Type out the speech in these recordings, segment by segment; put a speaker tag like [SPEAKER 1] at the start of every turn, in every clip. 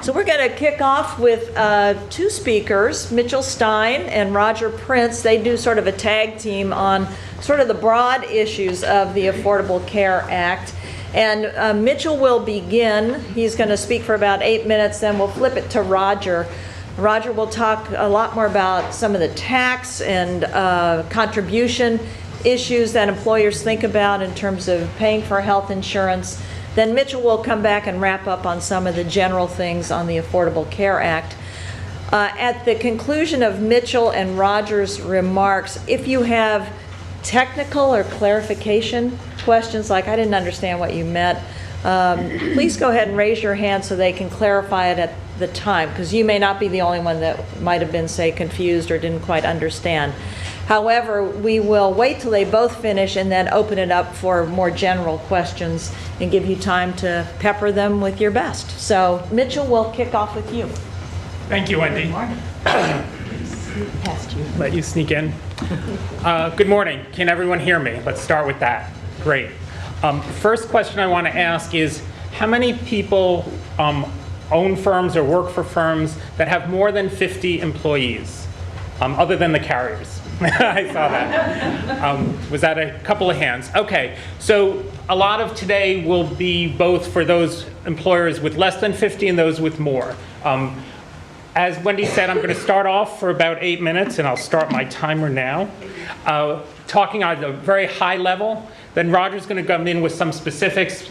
[SPEAKER 1] So we're going to kick off with two speakers, Mitchell Stein and Roger Prince. They do sort of a tag team on sort of the broad issues of the Affordable Care Act. And Mitchell will begin. He's going to speak for about 8 minutes, then we'll flip it to Roger. Roger will talk a lot more about some of the tax and contribution issues that employers think about in terms of paying for health insurance. Then Mitchell will come back and wrap up on some of the general things on the Affordable Care Act. At the conclusion of Mitchell and Roger's remarks, if you have technical or clarification questions, like I didn't understand what you meant, please go ahead and raise your hand so they can clarify it at the time, because you may not be the only one that might have been, say, confused or didn't quite understand. However, we will wait till they both finish and then open it up for more general questions and give you time to pepper them with your best. So Mitchell, we'll kick off with you.
[SPEAKER 2] Thank you, Wendy.
[SPEAKER 1] Good morning. Past you.
[SPEAKER 2] Let you sneak in. Good morning. Can everyone hear me? Let's start with that. Great. First question I want to ask is, how many people own firms or work for firms that have more than 50 employees, other than the carriers? I saw that. Was that a couple of hands? Okay, so a lot of today will be both for those employers with less than 50 and those with more. As Wendy said, I'm going to start off for about 8 minutes, and I'll start my timer now, talking on a very high level. Then Roger's going to come in with some specifics,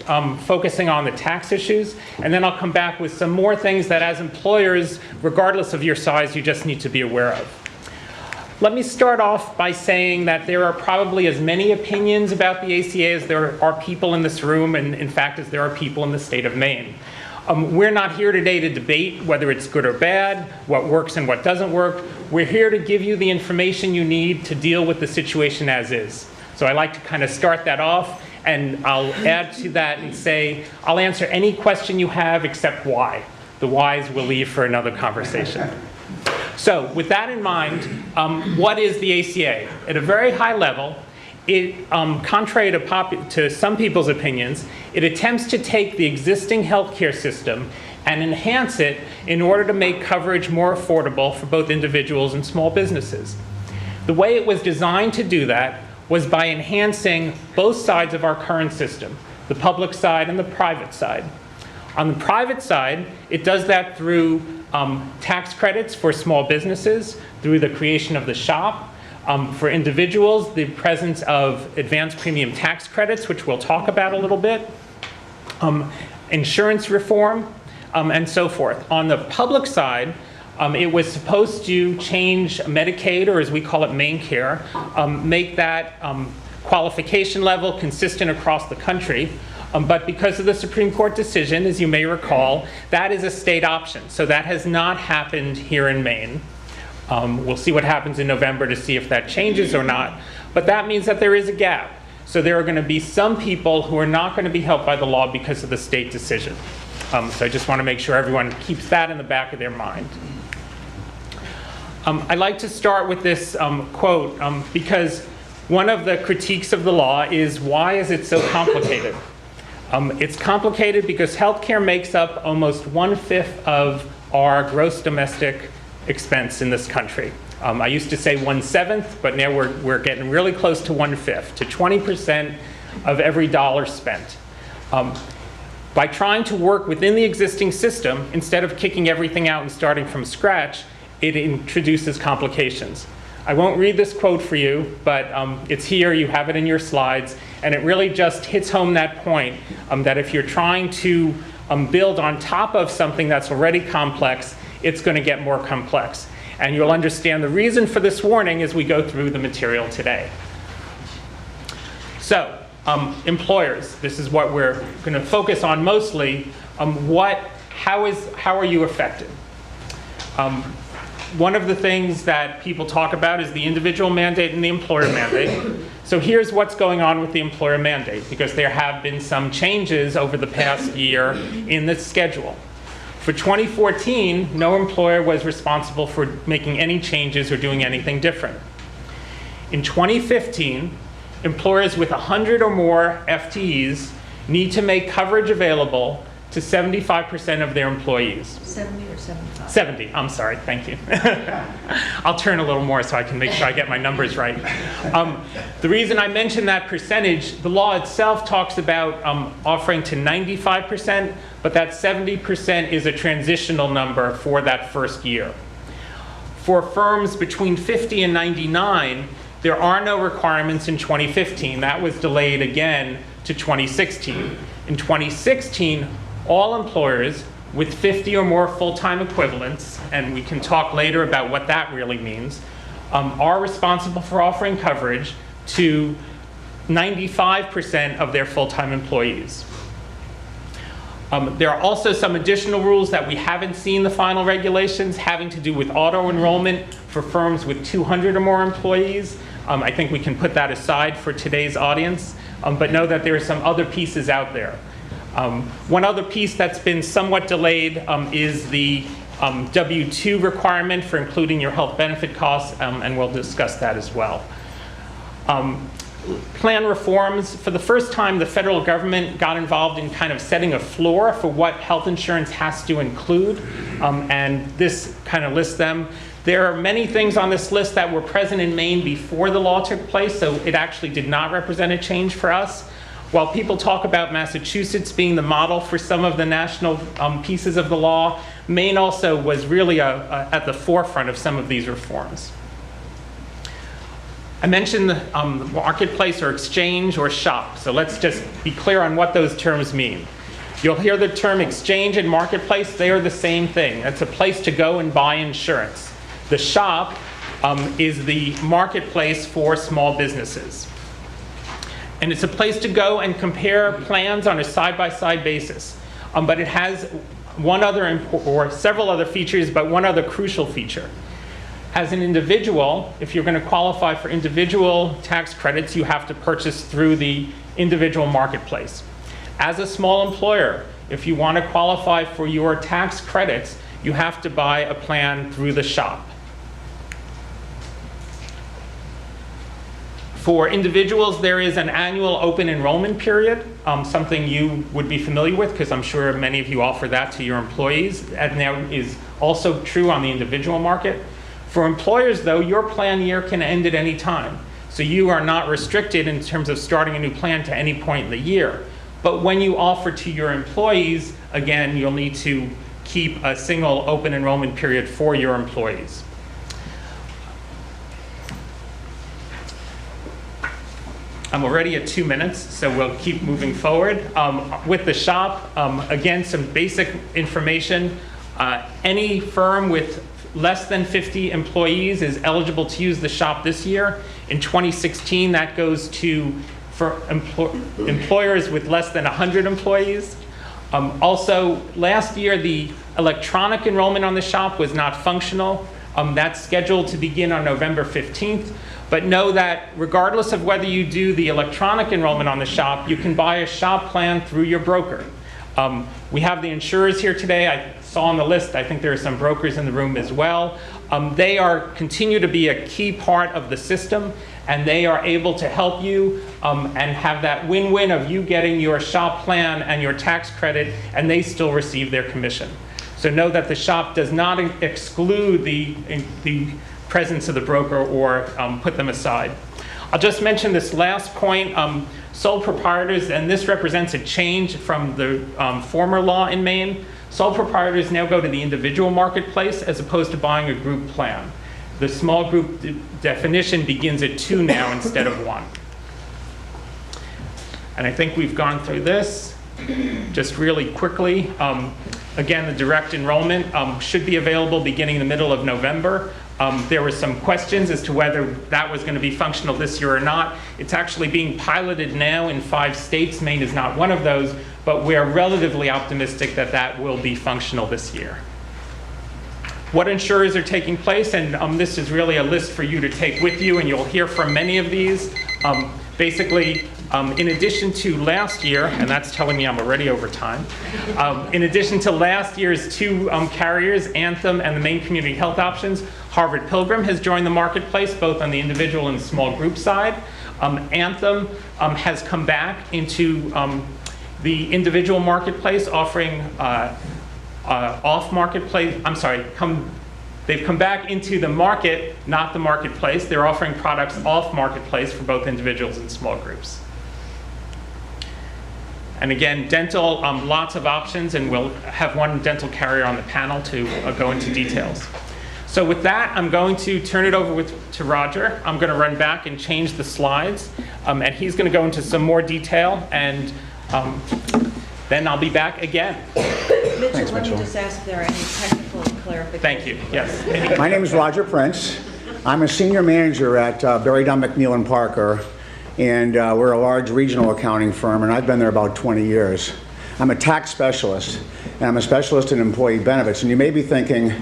[SPEAKER 2] focusing on the tax issues, and then I'll come back with some more things that as employers, regardless of your size, you just need to be aware of. Let me start off by saying that there are probably as many opinions about the ACA as there are people in this room, and in fact as there are people in the state of Maine. We're not here today to debate whether it's good or bad, what works and what doesn't work. We're here to give you the information you need to deal with the situation as is. So I like to kind of start that off, and I'll add to that and say, I'll answer any question you have except why. The whys we'll leave for another conversation. So with that in mind, what is the ACA? At a very high level, it, contrary to some people's opinions, it attempts to take the existing healthcare system and enhance it in order to make coverage more affordable for both individuals and small businesses. The way it was designed to do that was by enhancing both sides of our current system, the public side and the private side. On the private side, it does that through tax credits for small businesses, through the creation of the SHOP. For individuals, the presence of advanced premium tax credits, which we'll talk about a little bit, insurance reform, and so forth. On the public side, it was supposed to change Medicaid, or as we call it, Maine Care, make that qualification level consistent across the country. But because of the Supreme Court decision, as you may recall, that is a state option. So that has not happened here in Maine. We'll see what happens in November to see if that changes or not. But that means that there is a gap. So there are going to be some people who are not going to be helped by the law because of the state decision. So I just want to make sure everyone keeps that in the back of their mind. I'd like to start with this quote because one of the critiques of the law is, why is it so complicated? It's complicated because healthcare makes up almost 1/5 of our gross domestic expense in this country. I used to say 1/7, but now we're getting really close to 1/5, to 20% of every dollar spent. By trying to work within the existing system, instead of kicking everything out and starting from scratch, it introduces complications. I won't read this quote for you, but it's here, you have it in your slides, and it really just hits home that point that if you're trying to build on top of something that's already complex, it's going to get more complex. And you'll understand the reason for this warning as we go through the material today. So, employers, this is what we're going to focus on mostly. How are you affected? One of the things that people talk about is the individual mandate and the employer mandate. So here's what's going on with the employer mandate, because there have been some changes over the past year in the schedule. For 2014, no employer was responsible for making any changes or doing anything different. In 2015, employers with 100 or more FTEs need to make coverage available to 75% of their employees.
[SPEAKER 1] 70 or 75?
[SPEAKER 2] 70, I'm sorry, thank you. I'll turn a little more so I can make sure I get my numbers right. The reason I mention that percentage, the law itself talks about offering to 95%, but that 70% is a transitional number for that first year. For firms between 50 and 99, there are no requirements in 2015. That was delayed again to 2016. In 2016, all employers with 50 or more full-time equivalents, and we can talk later about what that really means, are responsible for offering coverage to 95% of their full-time employees. There are also some additional rules that we haven't seen the final regulations having to do with auto-enrollment for firms with 200 or more employees. I think we can put that aside for today's audience, but know that there are some other pieces out there. One other piece that's been somewhat delayed is the W-2 requirement for including your health benefit costs, and we'll discuss that as well. Plan reforms. For the first time, the federal government got involved in kind of setting a floor for what health insurance has to include, and this kind of lists them. There are many things on this list that were present in Maine before the law took place, so it actually did not represent a change for us. While people talk about Massachusetts being the model for some of the national pieces of the law, Maine also was really at the forefront of some of these reforms. I mentioned the marketplace or exchange or shop, so let's just be clear on what those terms mean. You'll hear the term exchange and marketplace. They are the same thing. It's a place to go and buy insurance. The shop is the marketplace for small businesses. And it's a place to go and compare plans on a side-by-side basis. But it has one other, or several other features, but one other crucial feature. As an individual, if you're going to qualify for individual tax credits, you have to purchase through the individual marketplace. As a small employer, if you want to qualify for your tax credits, you have to buy a plan through the shop. For individuals, there is an annual open enrollment period, something you would be familiar with because I'm sure many of you offer that to your employees, and that is also true on the individual market. For employers, though, your plan year can end at any time. So you are not restricted in terms of starting a new plan to any point in the year. But when you offer to your employees, again, you'll need to keep a single open enrollment period for your employees. I'm already at 2 minutes, so we'll keep moving forward. With the shop, again, some basic information. Any firm with less than 50 employees is eligible to use the shop this year. In 2016, that goes to for employers with less than 100 employees. Also, last year, the electronic enrollment on the shop was not functional. That's scheduled to begin on November 15th. But know that regardless of whether you do the electronic enrollment on the shop, you can buy a shop plan through your broker. We have the insurers here today. I saw on the list, I think there are some brokers in the room as well. They continue to be a key part of the system, and they are able to help you and have that win-win of you getting your shop plan and your tax credit, and they still receive their commission. So know that the shop does not exclude the presence of the broker or put them aside. I'll just mention this last point, sole proprietors, and this represents a change from the former law in Maine. Sole proprietors now go to the individual marketplace as opposed to buying a group plan. The small group definition begins at 2 now instead of 1. And I think we've gone through this just really quickly. Again, the direct enrollment should be available beginning the middle of November. There were some questions as to whether that was going to be functional this year or not. It's actually being piloted now in 5 states. Maine is not one of those, but we're relatively optimistic that that will be functional this year. What insurers are taking place, and this is really a list for you to take with you, and you'll hear from many of these. Basically, in addition to last year, and that's telling me I'm already over time, in addition to last year's 2 carriers, Anthem and the Maine Community Health Options, Harvard Pilgrim has joined the marketplace, both on the individual and small group side. Anthem has come back into the individual marketplace offering off marketplace, they've come back into the market, not the marketplace. They're offering products off marketplace for both individuals and small groups. And again, dental, lots of options, and we'll have one dental carrier on the panel to go into details. So with that, I'm going to turn it over to Roger. I'm going to run back and change the slides, and he's going to go into some more detail, and then I'll be back again.
[SPEAKER 1] Mitchell,
[SPEAKER 3] Thanks,
[SPEAKER 1] let me
[SPEAKER 3] Mitchell.
[SPEAKER 1] just ask if there are any technical clarifications.
[SPEAKER 2] Thank you. Yes.
[SPEAKER 3] My name is Roger Prince. I'm a senior manager at Berry Dunn McNeil & Parker, and we're a large regional accounting firm, and I've been there about 20 years. I'm a tax specialist, and I'm a specialist in employee benefits. And you may be thinking,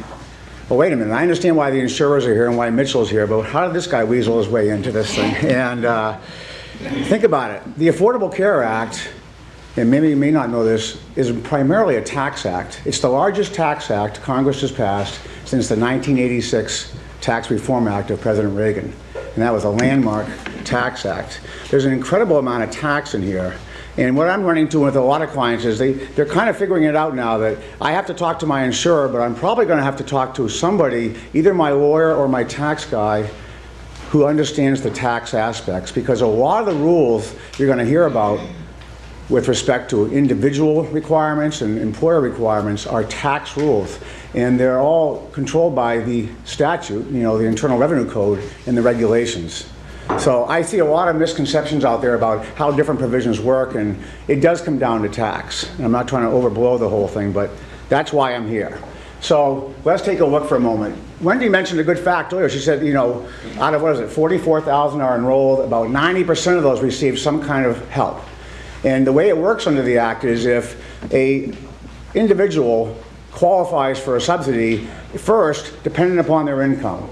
[SPEAKER 3] well, wait a minute, I understand why the insurers are here and why Mitchell's here, but how did this guy weasel his way into this thing? And think about it. The Affordable Care Act, and maybe you may not know this, is primarily a tax act. It's the largest tax act Congress has passed since the 1986 Tax Reform Act of President Reagan. And that was a landmark tax act. There's an incredible amount of tax in here. And what I'm running into with a lot of clients is they're kind of figuring it out now that I have to talk to my insurer, but I'm probably going to have to talk to somebody, either my lawyer or my tax guy, who understands the tax aspects, because a lot of the rules you're going to hear about with respect to individual requirements and employer requirements are tax rules, and they're all controlled by the statute, the Internal Revenue Code and the regulations. So I see a lot of misconceptions out there about how different provisions work, and it does come down to tax. And I'm not trying to overblow the whole thing, but that's why I'm here. So let's take a look for a moment. Wendy mentioned a good fact earlier. She said, out of, 44,000 are enrolled, about 90% of those receive some kind of help. And the way it works under the Act is if a individual qualifies for a subsidy, first, dependent upon their income.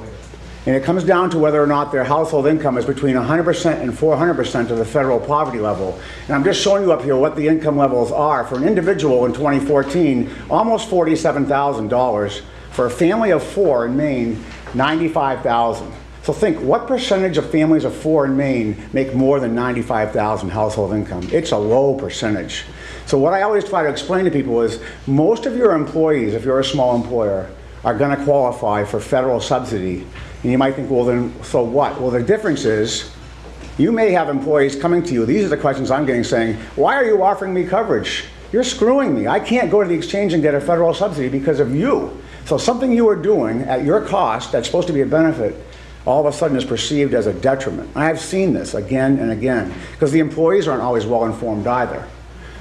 [SPEAKER 3] And it comes down to whether or not their household income is between 100% and 400% of the federal poverty level. And I'm just showing you up here what the income levels are. For an individual in 2014, almost $47,000. For a family of 4 in Maine, $95,000. So think, what percentage of families of 4 in Maine make more than $95,000 household income? It's a low percentage. So what I always try to explain to people is most of your employees, if you're a small employer, are going to qualify for federal subsidy. And you might think, well then, so what? Well, the difference is you may have employees coming to you. These are the questions I'm getting, saying, why are you offering me coverage? You're screwing me. I can't go to the exchange and get a federal subsidy because of you. So something you are doing at your cost that's supposed to be a benefit all of a sudden is perceived as a detriment. I've seen this again and again, because the employees aren't always well informed either.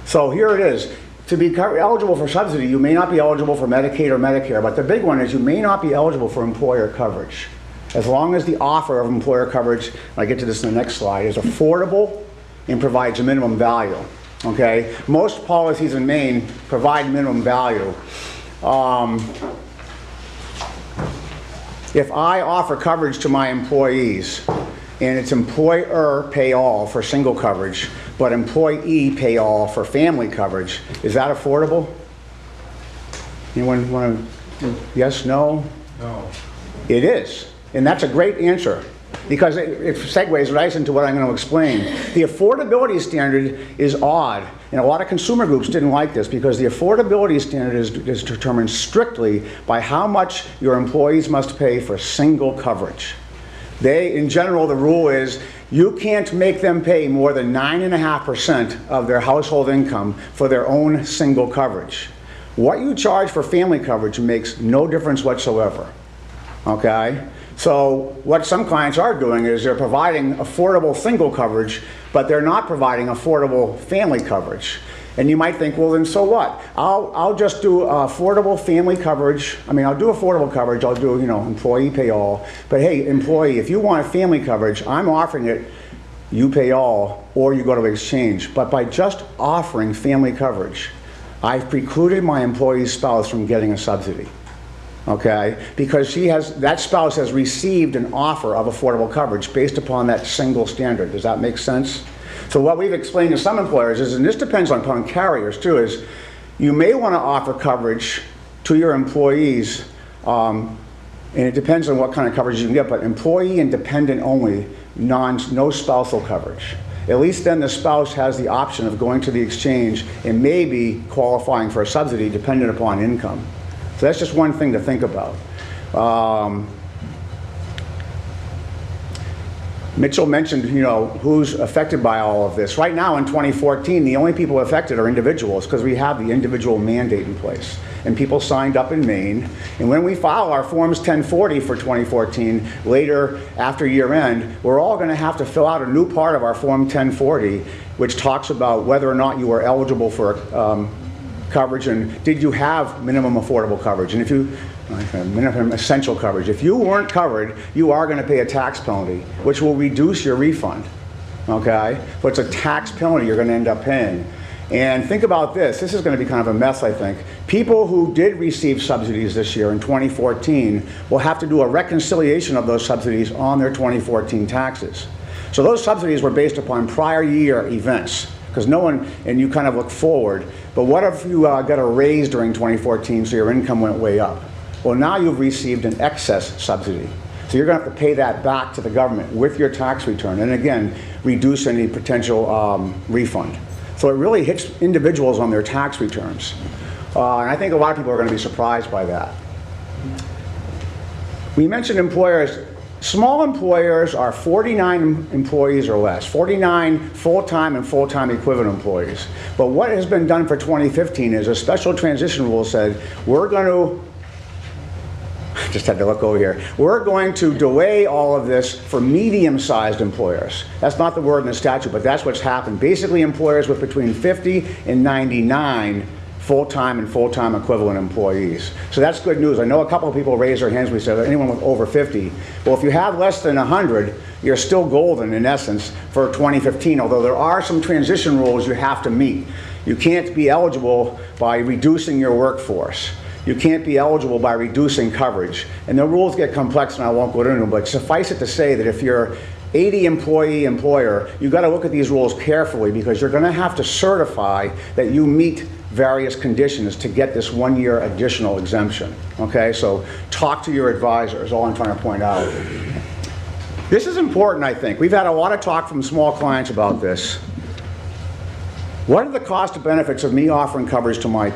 [SPEAKER 3] So here it is. To be eligible for subsidy, you may not be eligible for Medicaid or Medicare, but the big one is you may not be eligible for employer coverage. As long as the offer of employer coverage, and I get to this in the next slide, is affordable and provides a minimum value. Okay? Most policies in Maine provide minimum value. If I offer coverage to my employees, and it's employer pay all for single coverage, but employee pay all for family coverage, is that affordable? Anyone want to, yes, no?
[SPEAKER 4] No.
[SPEAKER 3] It is, and that's a great answer, because it segues right into what I'm going to explain. The affordability standard is odd, and a lot of consumer groups didn't like this, because the affordability standard is determined strictly by how much your employees must pay for single coverage. In general, the rule is you can't make them pay more than 9.5% of their household income for their own single coverage. What you charge for family coverage makes no difference whatsoever. Okay? So what some clients are doing is they're providing affordable single coverage, but they're not providing affordable family coverage. And you might think, well, then so what? I'll just do affordable family coverage. I mean, I'll do affordable coverage. I'll do, employee pay all. But hey, employee, if you want family coverage, I'm offering it. You pay all, or you go to exchange. But by just offering family coverage, I've precluded my employee's spouse from getting a subsidy. Okay? Because that spouse has received an offer of affordable coverage based upon that single standard. Does that make sense? So what we've explained to some employers is, and this depends upon carriers too, is you may want to offer coverage to your employees, and it depends on what kind of coverage you can get, but employee and dependent only, no spousal coverage. at least then the spouse has the option of going to the exchange and maybe qualifying for a subsidy dependent upon income. So that's just one thing to think about. Mitchell mentioned, who's affected by all of this. Right now in 2014, the only people affected are individuals because we have the individual mandate in place. And people signed up in Maine. And when we file our Forms 1040 for 2014, later after year end, we're all going to have to fill out a new part of our Form 1040, which talks about whether or not you are eligible for coverage and did you have minimum affordable coverage. And if you minimum essential coverage. If you weren't covered, you are going to pay a tax penalty, which will reduce your refund, okay? But it's a tax penalty you're going to end up paying. And think about this. This is going to be kind of a mess, I think. People who did receive subsidies this year in 2014 will have to do a reconciliation of those subsidies on their 2014 taxes. So those subsidies were based upon prior year events, because no one, and you kind of look forward, but what if you got a raise during 2014 so your income went way up? Well, now you've received an excess subsidy. So you're going to have to pay that back to the government with your tax return, and again, reduce any potential refund. So it really hits individuals on their tax returns. And I think a lot of people are going to be surprised by that. We mentioned employers. Small employers are 49 employees or less, 49 full-time and full-time equivalent employees. But what has been done for 2015 is a special transition rule said, we're going to, just had to look over here. We're going to delay all of this for medium-sized employers. That's not the word in the statute, but that's what's happened. Basically, employers with between 50 and 99 full-time and full-time equivalent employees. So that's good news. I know a couple of people raised their hands when we said anyone with over 50. Well, if you have less than 100, you're still golden in essence for 2015, although there are some transition rules you have to meet. You can't be eligible by reducing your workforce. You can't be eligible by reducing coverage. And the rules get complex and I won't go into them, but suffice it to say that if you're 80 employee employer, you've got to look at these rules carefully because you're going to have to certify that you meet various conditions to get this 1 year additional exemption. Okay, so talk to your advisor is all I'm trying to point out. This is important, I think. We've had a lot of talk from small clients about this. What are the cost benefits of me offering coverage to my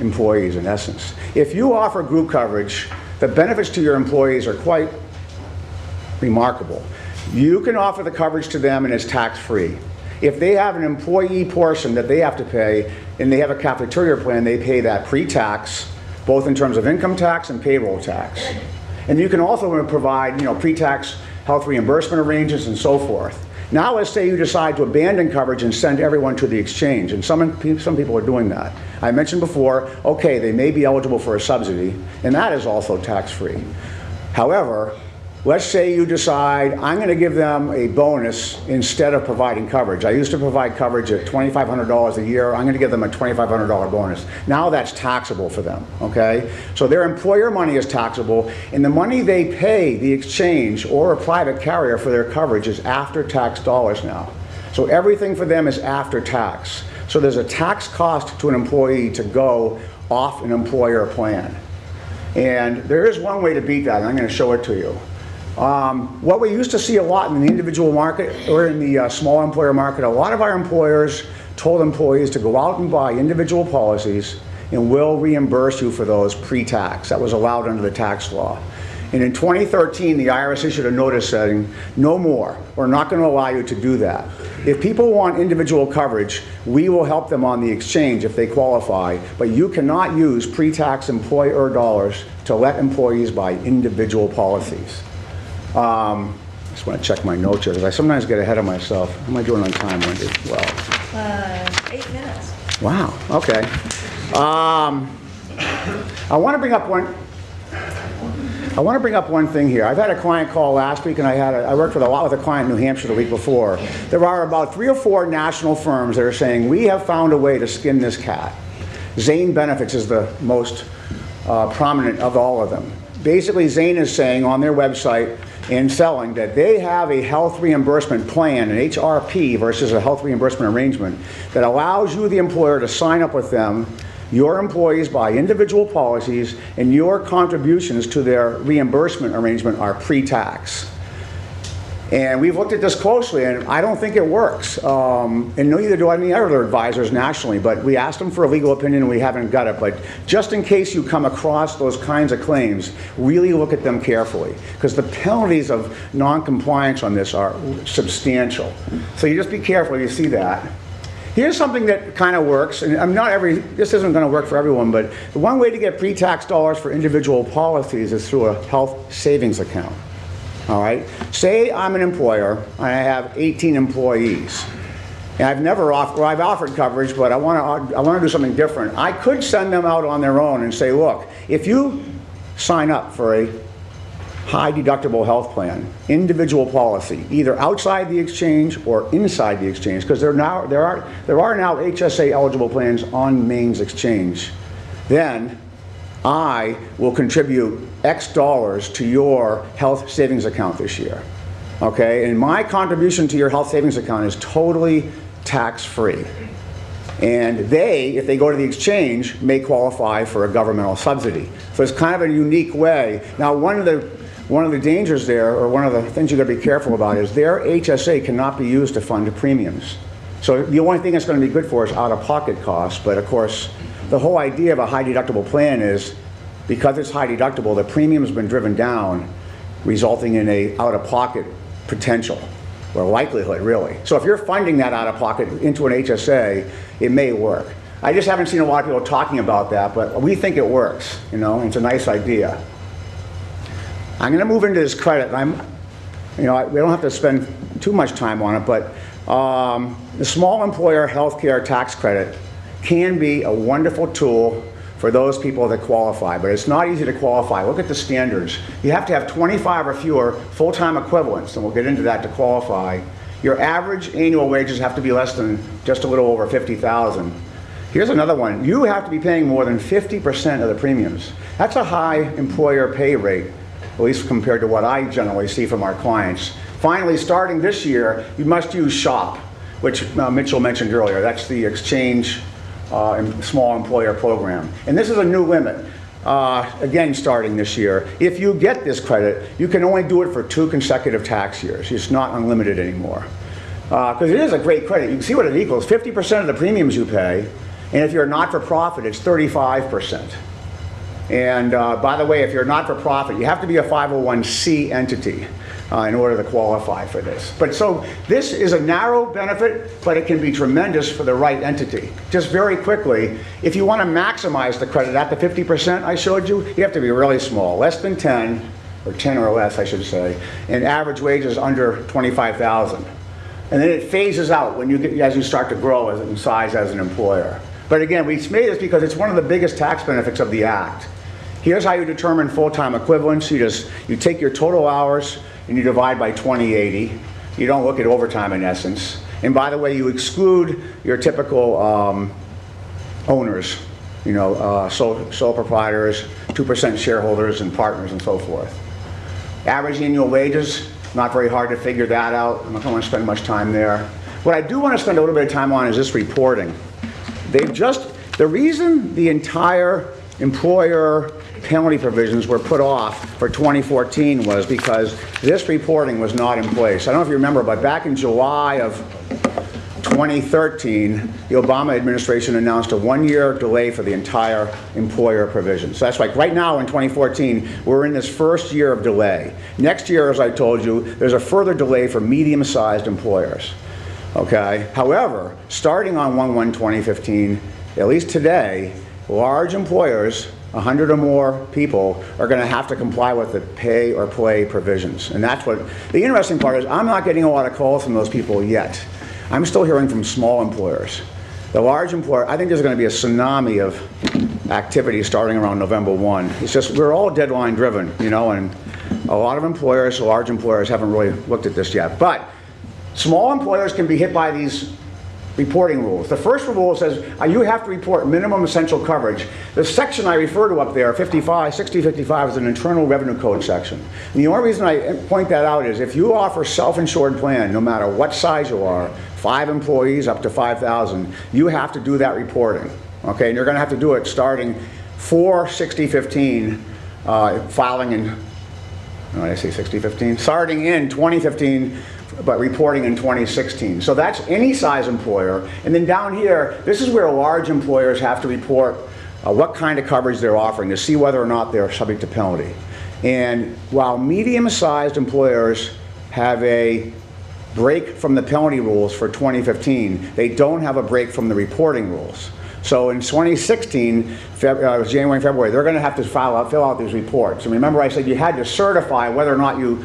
[SPEAKER 3] employees in essence? If you offer group coverage, the benefits to your employees are quite remarkable. You can offer the coverage to them and it's tax-free. If they have an employee portion that they have to pay and they have a cafeteria plan, they pay that pre-tax, both in terms of income tax and payroll tax. And you can also provide, pre-tax health reimbursement arrangements and so forth. Now let's say you decide to abandon coverage and send everyone to the exchange, and some people are doing that. I mentioned before, okay, they may be eligible for a subsidy, and that is also tax-free. However, let's say you decide, I'm going to give them a bonus instead of providing coverage. I used to provide coverage at $2,500 a year. I'm going to give them a $2,500 bonus. Now that's taxable for them, okay? So their employer money is taxable, and the money they pay the exchange or a private carrier for their coverage is after-tax dollars now. So everything for them is after tax. So there's a tax cost to an employee to go off an employer plan. And there is one way to beat that, and I'm going to show it to you. What we used to see a lot in the individual market or in the small employer market, a lot of our employers told employees to go out and buy individual policies and we'll reimburse you for those pre-tax. That was allowed under the tax law. And in 2013, the IRS issued a notice saying, no more. We're not going to allow you to do that. If people want individual coverage, we will help them on the exchange if they qualify, but you cannot use pre-tax employer dollars to let employees buy individual policies. I just want to check my notes here because I sometimes get ahead of myself. How am I doing on time, Wendy? Well,
[SPEAKER 1] 8 minutes.
[SPEAKER 3] Wow. Okay. I want to bring up one thing here. I've had a client call last week, and I worked with a client in New Hampshire the week before. There are about 3 or 4 national firms that are saying we have found a way to skin this cat. Zane Benefits is the most prominent of all of them. Basically, Zane is saying on their website and selling that they have a health reimbursement plan, an HRP versus a health reimbursement arrangement that allows you, the employer, to sign up with them. Your employees buy individual policies and your contributions to their reimbursement arrangement are pre-tax. And we've looked at this closely, and I don't think it works. And neither do any other advisors nationally, but we asked them for a legal opinion and we haven't got it. But just in case you come across those kinds of claims, really look at them carefully, because the penalties of non-compliance on this are substantial. So you just be careful, you see that. Here's something that kind of works, and this isn't going to work for everyone, but the one way to get pre-tax dollars for individual policies is through a health savings account. All right? Say I'm an employer and I have 18 employees. And I've offered coverage, but I want to do something different. I could send them out on their own and say, look, if you sign up for a high deductible health plan, individual policy, either outside the exchange or inside the exchange, because there are now HSA eligible plans on Maine's exchange, then I will contribute X dollars to your health savings account this year. Okay? And my contribution to your health savings account is totally tax-free. And they, if they go to the exchange, may qualify for a governmental subsidy. So it's kind of a unique way. Now, one of the dangers there, or one of the things you got to be careful about, is their HSA cannot be used to fund premiums. So the only thing it's going to be good for is out-of-pocket costs. But of course, the whole idea of a high deductible plan is, because it's high deductible, the premium's been driven down, resulting in a out-of-pocket potential, or likelihood, really. So if you're funding that out-of-pocket into an HSA, it may work. I just haven't seen a lot of people talking about that, but we think it works, you know, and it's a nice idea. I'm going to move into this credit. We don't have to spend too much time on it, but the small employer healthcare tax credit can be a wonderful tool for those people that qualify, but it's not easy to qualify. Look at the standards. You have to have 25 or fewer full-time equivalents, and we'll get into that to qualify. Your average annual wages have to be less than just a little over $50,000. Here's another one. You have to be paying more than 50% of the premiums. That's a high employer pay rate, at least compared to what I generally see from our clients. Finally, starting this year, you must use SHOP, which Mitchell mentioned earlier. That's the exchange small employer program. And this is a new limit, again, starting this year. If you get this credit, you can only do it for 2 consecutive tax years. It's not unlimited anymore. Because it is a great credit. You can see what it equals. 50% of the premiums you pay, and if you're not-for-profit, it's 35%. And by the way, if you're not-for-profit, you have to be a 501c entity in order to qualify for this. But so this is a narrow benefit, but it can be tremendous for the right entity. Just very quickly, if you want to maximize the credit at the 50% I showed you, you have to be really small, less than 10, or 10 or less, I should say, and average wages under $25,000. And then it phases out when as you start to grow in size as an employer. But again, we made this because it's one of the biggest tax benefits of the Act. Here's how you determine full-time equivalence. You take your total hours and you divide by 2080. You don't look at overtime in essence. And by the way, you exclude your typical owners, sole proprietors, 2% shareholders and partners and so forth. Average annual wages, not very hard to figure that out. I'm not going to spend much time there. What I do want to spend a little bit of time on is this reporting. The reason the entire employer penalty provisions were put off for 2014 was because this reporting was not in place. I don't know if you remember, but back in July of 2013, the Obama administration announced a 1-year delay for the entire employer provision. So that's like right now in 2014, we're in this first year of delay. Next year, as I told you, there's a further delay for medium-sized employers. Okay. However, starting on 1/1/2015, at least today, large employers, 100 or more people, are going to have to comply with the pay or play provisions. And that's what the interesting part is. I'm not getting a lot of calls from those people yet. I'm still hearing from small employers. The large employer, I think there's going to be a tsunami of activity starting around November 1. It's just, we're all deadline driven, and a lot of employers, large employers, haven't really looked at this yet. But small employers can be hit by these reporting rules. The first rule says you have to report minimum essential coverage. The section I refer to up there, 6055, is an Internal Revenue Code section. And the only reason I point that out is if you offer self-insured plan, no matter what size you are, 5 employees up to 5,000, you have to do that reporting. Okay, and you're going to have to do it starting 4/60/15, filing in no, I say 60-15, starting in 2015, but reporting in 2016. So that's any size employer. And then down here, this is where large employers have to report what kind of coverage they're offering to see whether or not they're subject to penalty. And while medium-sized employers have a break from the penalty rules for 2015, they don't have a break from the reporting rules. So in 2016, January and February, they're going to have to fill out these reports. And remember I said you had to certify whether or not you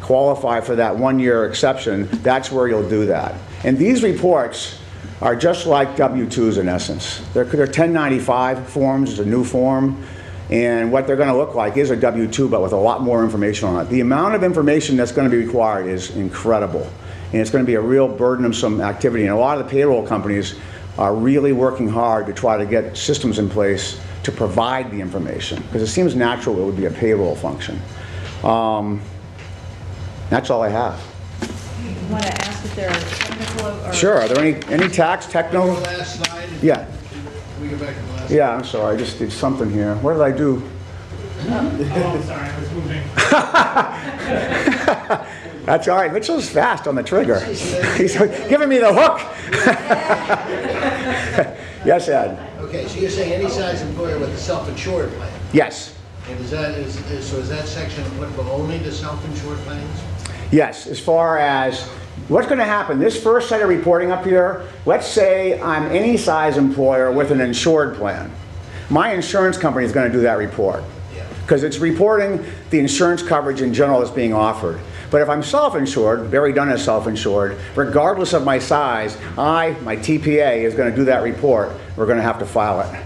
[SPEAKER 3] qualify for that 1-year exception. That's where you'll do that. And these reports are just like W-2s in essence. They're 1095 forms. It's a new form. And what they're going to look like is a W-2, but with a lot more information on it. The amount of information that's going to be required is incredible. And it's going to be a real burdensome activity. And a lot of the payroll companies are really working hard to try to get systems in place to provide the information, because it seems natural it would be a payroll function. That's all I have.
[SPEAKER 1] You want to ask if there are technical or...
[SPEAKER 3] Sure. Are there any tax techno?
[SPEAKER 4] Last slide.
[SPEAKER 3] Yeah.
[SPEAKER 4] We go back to the last.
[SPEAKER 3] Yeah, I'm sorry. I just did something here. What did I do?
[SPEAKER 2] Oh, sorry, I was moving.
[SPEAKER 3] That's all right. Mitchell's fast on the trigger. He's giving me the hook. Yes, Ed.
[SPEAKER 4] Okay, so you're saying any size employer with a self-insured plan?
[SPEAKER 3] Yes.
[SPEAKER 4] And is that section applicable only to self-insured plans?
[SPEAKER 3] Yes. As far as what's going to happen, this first set of reporting up here, let's say I'm any size employer with an insured plan. My insurance company is going to do that report because it's reporting the insurance coverage in general that's being offered. But if I'm self-insured, Barry Dunn is self-insured, regardless of my size, my TPA is going to do that report. We're going to have to file it.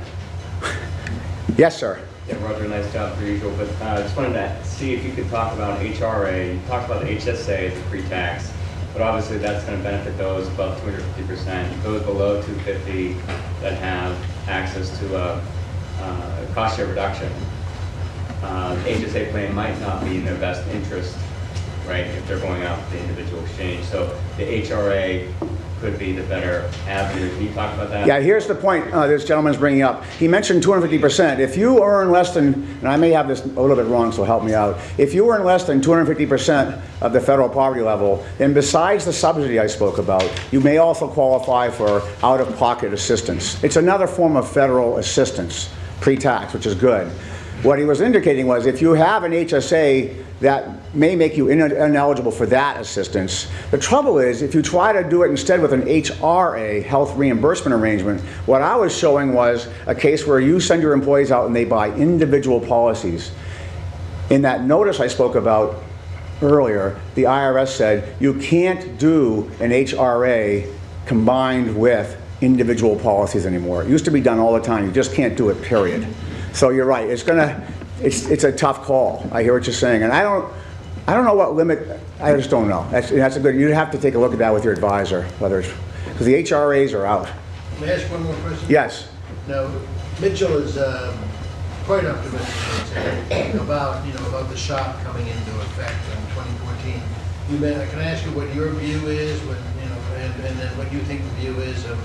[SPEAKER 3] Yes, sir.
[SPEAKER 5] Yeah, Roger, nice job per usual, but I just wanted to see if you could talk about HRA. You talked about the HSA as a pre-tax, but obviously that's going to benefit those above 250%. Those below 250 that have access to a cost share reduction. The HSA plan might not be in their best interest, right, if they're going out the individual exchange. So the HRA could be the better avenue. Can you talk about that?
[SPEAKER 3] Yeah, here's the point this gentleman's bringing up. He mentioned 250%. If you earn less than, and I may have this a little bit wrong, so help me out. If you earn less than 250% of the federal poverty level, then besides the subsidy I spoke about, you may also qualify for out-of-pocket assistance. It's another form of federal assistance, pre-tax, which is good. What he was indicating was if you have an HSA that may make you ineligible for that assistance. The trouble is, if you try to do it instead with an HRA, health reimbursement arrangement, what I was showing was a case where you send your employees out and they buy individual policies. In that notice I spoke about earlier, the IRS said you can't do an HRA combined with individual policies anymore. It used to be done all the time. You just can't do it, period. So you're right. It's a tough call. I hear what you're saying, and I don't know what limit. I just don't know. That's a good. You'd have to take a look at that with your advisor, whether it's because the HRAs are out.
[SPEAKER 4] May I ask one more question?
[SPEAKER 3] Yes.
[SPEAKER 4] Now, Mitchell is quite optimistic about about the shop coming into effect in 2014. Can I ask you what your view is, and then what you think the view is of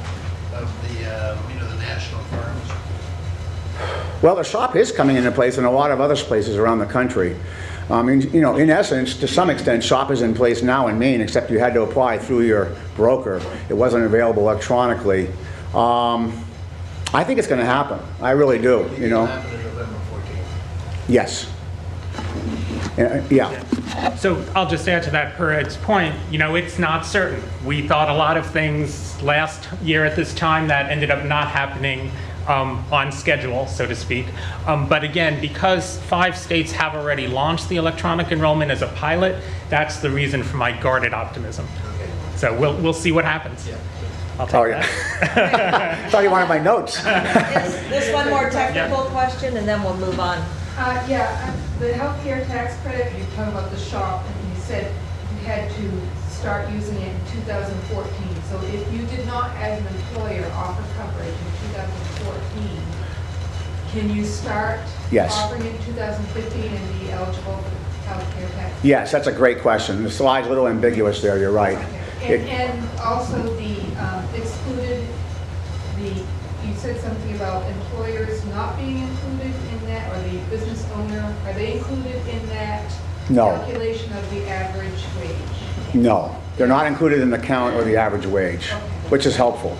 [SPEAKER 4] the national firms?
[SPEAKER 3] Well, the shop is coming into place in a lot of other places around the country. In essence, to some extent, shop is in place now in Maine, except you had to apply through your broker. It wasn't available electronically. I think it's going to happen. I really do.
[SPEAKER 4] It'll happen in November 14th.
[SPEAKER 3] Yes. Yeah.
[SPEAKER 2] So I'll just add to that, per Ed's point, it's not certain. We thought a lot of things last year at this time that ended up not happening on schedule, so to speak. But again, because 5 states have already launched the electronic enrollment as a pilot, that's the reason for my guarded optimism.
[SPEAKER 4] Okay.
[SPEAKER 2] So we'll see what happens.
[SPEAKER 4] Yeah.
[SPEAKER 2] I'll take that.
[SPEAKER 3] I thought you wanted my notes.
[SPEAKER 1] Is this one more technical question, and then we'll move on.
[SPEAKER 6] The healthcare tax credit, you talked about the shop, and you said you had to start using it in 2014. So if you did not, as an employer, offer coverage in 2014, can you start offering it in 2015 and be eligible for healthcare tax?
[SPEAKER 3] Yes, that's a great question. The slide's a little ambiguous there, you're right.
[SPEAKER 6] Okay. And also the excluded, you said something about employers not being included in that, or the business owner, are they included in that
[SPEAKER 3] No.
[SPEAKER 6] calculation of the average wage?
[SPEAKER 3] No, they're not included in the count or the average wage, which is helpful.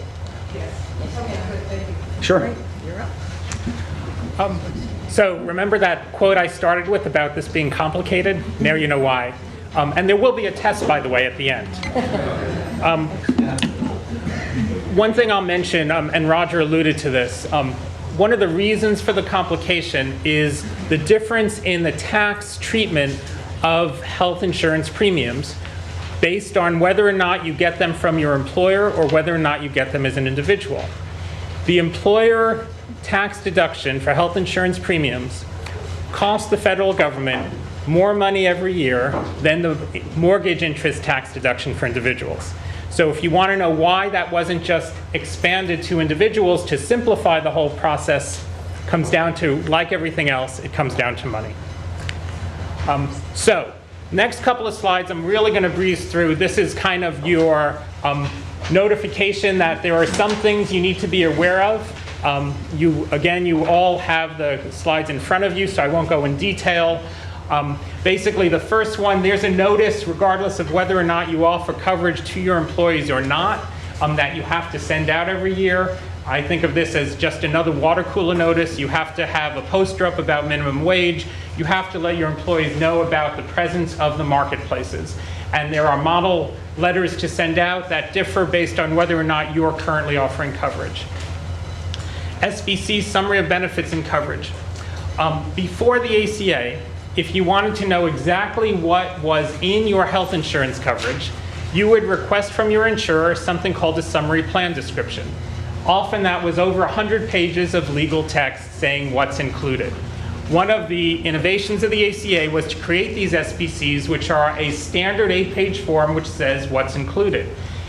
[SPEAKER 6] Yes. Okay, good, thank you.
[SPEAKER 3] Sure.
[SPEAKER 2] So remember that quote I started with about this being complicated? Now you know why. And there will be a test, by the way, at the end. One thing I'll mention, and Roger alluded to this, one of the reasons for the complication is the difference in the tax treatment of health insurance premiums based on whether or not you get them from your employer or whether or not you get them as an individual. The employer tax deduction for health insurance premiums costs the federal government more money every year than the mortgage interest tax deduction for individuals. So if you want to know why that wasn't just expanded to individuals to simplify the whole process, comes down to, like everything else, it comes down to money. So next couple of slides, I'm really going to breeze through. This is kind of your notification that there are some things you need to be aware of. You all have the slides in front of you, so I won't go in detail. Basically, the first one, there's a notice, regardless of whether or not you offer coverage to your employees or not, that you have to send out every year. I think of this as just another water cooler notice. You have to have a poster up about minimum wage. You have to let your employees know about the presence of the marketplaces. And there are model letters to send out that differ based on whether or not you're currently offering coverage. SBC, Summary of Benefits and Coverage. Before the ACA, if you wanted to know exactly what was in your health insurance coverage, you would request from your insurer something called a summary plan description. Often that was over 100 pages of legal text saying what's included. One of the innovations of the ACA was to create these SBCs, which are a standard 8-page form which says what's included.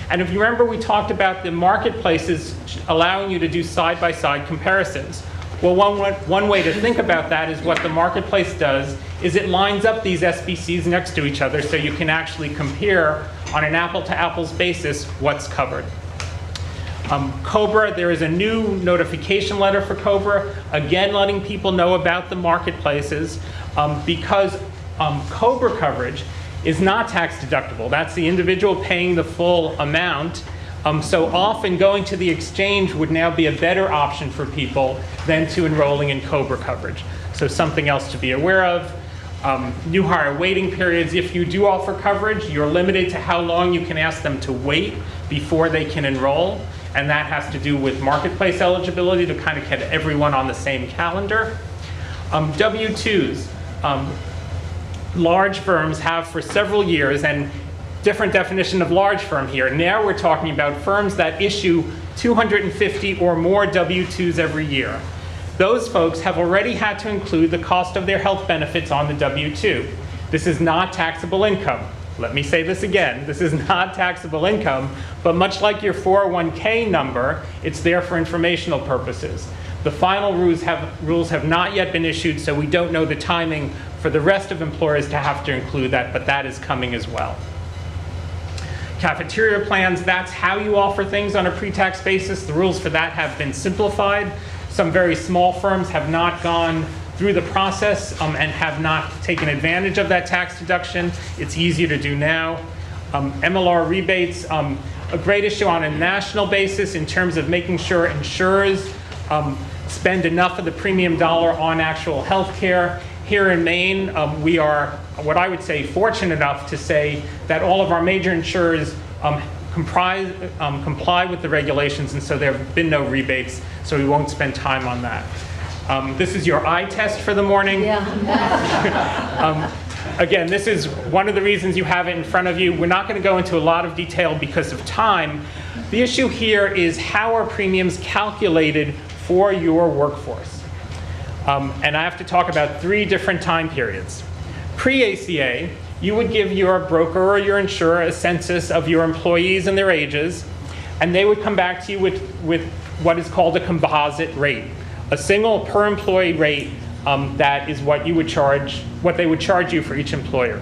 [SPEAKER 2] And if you remember, we talked about the marketplaces allowing you to do side-by-side comparisons. Well, one way to think about that is what the marketplace does is it lines up these SBCs next to each other so you can actually compare on an apple-to-apples basis what's covered. COBRA, there is a new notification letter for COBRA, again letting people know about the marketplaces because COBRA coverage is not tax deductible. That's the individual paying the full amount. So often going to the exchange would now be a better option for people than to enrolling in COBRA coverage. So something else to be aware of. New hire waiting periods. If you do offer coverage, you're limited to how long you can ask them to wait before they can enroll. And that has to do with marketplace eligibility to kind of get everyone on the same calendar. W-2s. Large firms have for several years, and different definition of large firm here. Now we're talking about firms that issue 250 or more W-2s every year. Those folks have already had to include the cost of their health benefits on the W-2. This is not taxable income. Let me say this again. This is not taxable income, but much like your 401k number, it's there for informational purposes. The final rules have not yet been issued, so we don't know the timing for the rest of employers to have to include that, but that is coming as well. Cafeteria plans, that's how you offer things on a pre-tax basis. The rules for that have been simplified. Some very small firms have not gone through the process and have not taken advantage of that tax deduction. It's easier to do now. MLR rebates, a great issue on a national basis in terms of making sure insurers spend enough of the premium dollar on actual health care. Here in Maine, we are, what I would say, fortunate enough to say that all of our major insurers comply with the regulations, and so there have been no rebates, so we won't spend time on that. This is your eye test for the morning.
[SPEAKER 1] Yeah.
[SPEAKER 2] Again, this is one of the reasons you have it in front of you. We're not going to go into a lot of detail because of time. The issue here is how are premiums calculated for your workforce? And I have to talk about 3 different time periods. Pre-ACA, you would give your broker or your insurer a census of your employees and their ages, and they would come back to you with what is called a composite rate, a single per employee rate that is what you would charge, what they would charge you for each employee.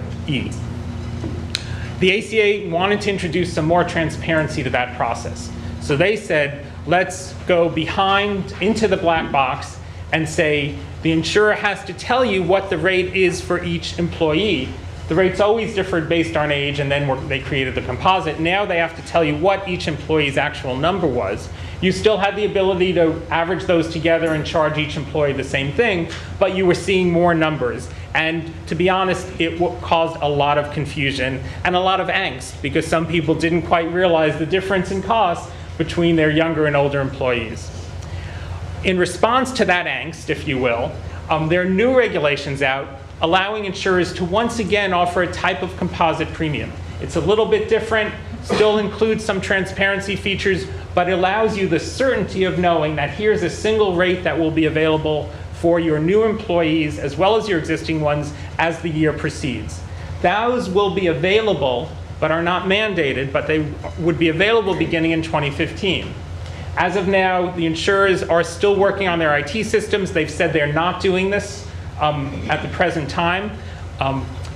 [SPEAKER 2] The ACA wanted to introduce some more transparency to that process. So they said, let's go behind into the black box and say the insurer has to tell you what the rate is for each employee the rates always differed based on age, and then they created the composite. Now they have to tell you what each employee's actual number was. You still had the ability to average those together and charge each employee the same thing, but you were seeing more numbers. And to be honest, it caused a lot of confusion and a lot of angst, because some people didn't quite realize the difference in cost between their younger and older employees. In response to that angst, if you will, there are new regulations out allowing insurers to once again offer a type of composite premium. It's a little bit different, still includes some transparency features, but it allows you the certainty of knowing that here's a single rate that will be available for your new employees as well as your existing ones as the year proceeds. Those will be available, but are not mandated, but they would be available beginning in 2015. As of now, the insurers are still working on their IT systems. They've said they're not doing this at the present time.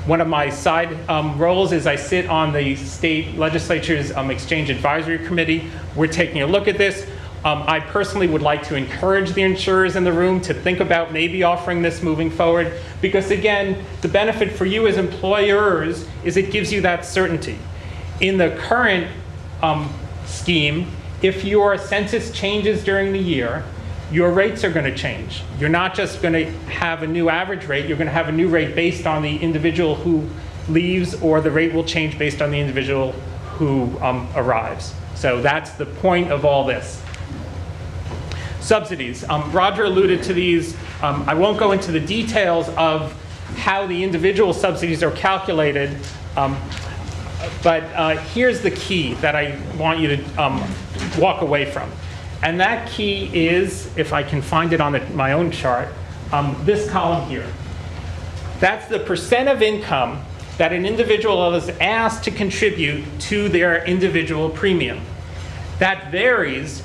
[SPEAKER 2] One of my side roles is I sit on the state legislature's Exchange Advisory Committee. We're taking a look at this. I personally would like to encourage the insurers in the room to think about maybe offering this moving forward, because again, the benefit for you as employers is it gives you that certainty. In the current scheme, if your census changes during the year, your rates are going to change. You're not just going to have a new average rate, you're going to have a new rate based on the individual who leaves, or the rate will change based on the individual who arrives. So that's the point of all this. Subsidies. Roger alluded to these. I won't go into the details of how the individual subsidies are calculated, but here's the key that I want you to walk away from. And that key is, if I can find it on my own chart, this column here. That's the percent of income that an individual is asked to contribute to their individual premium. That varies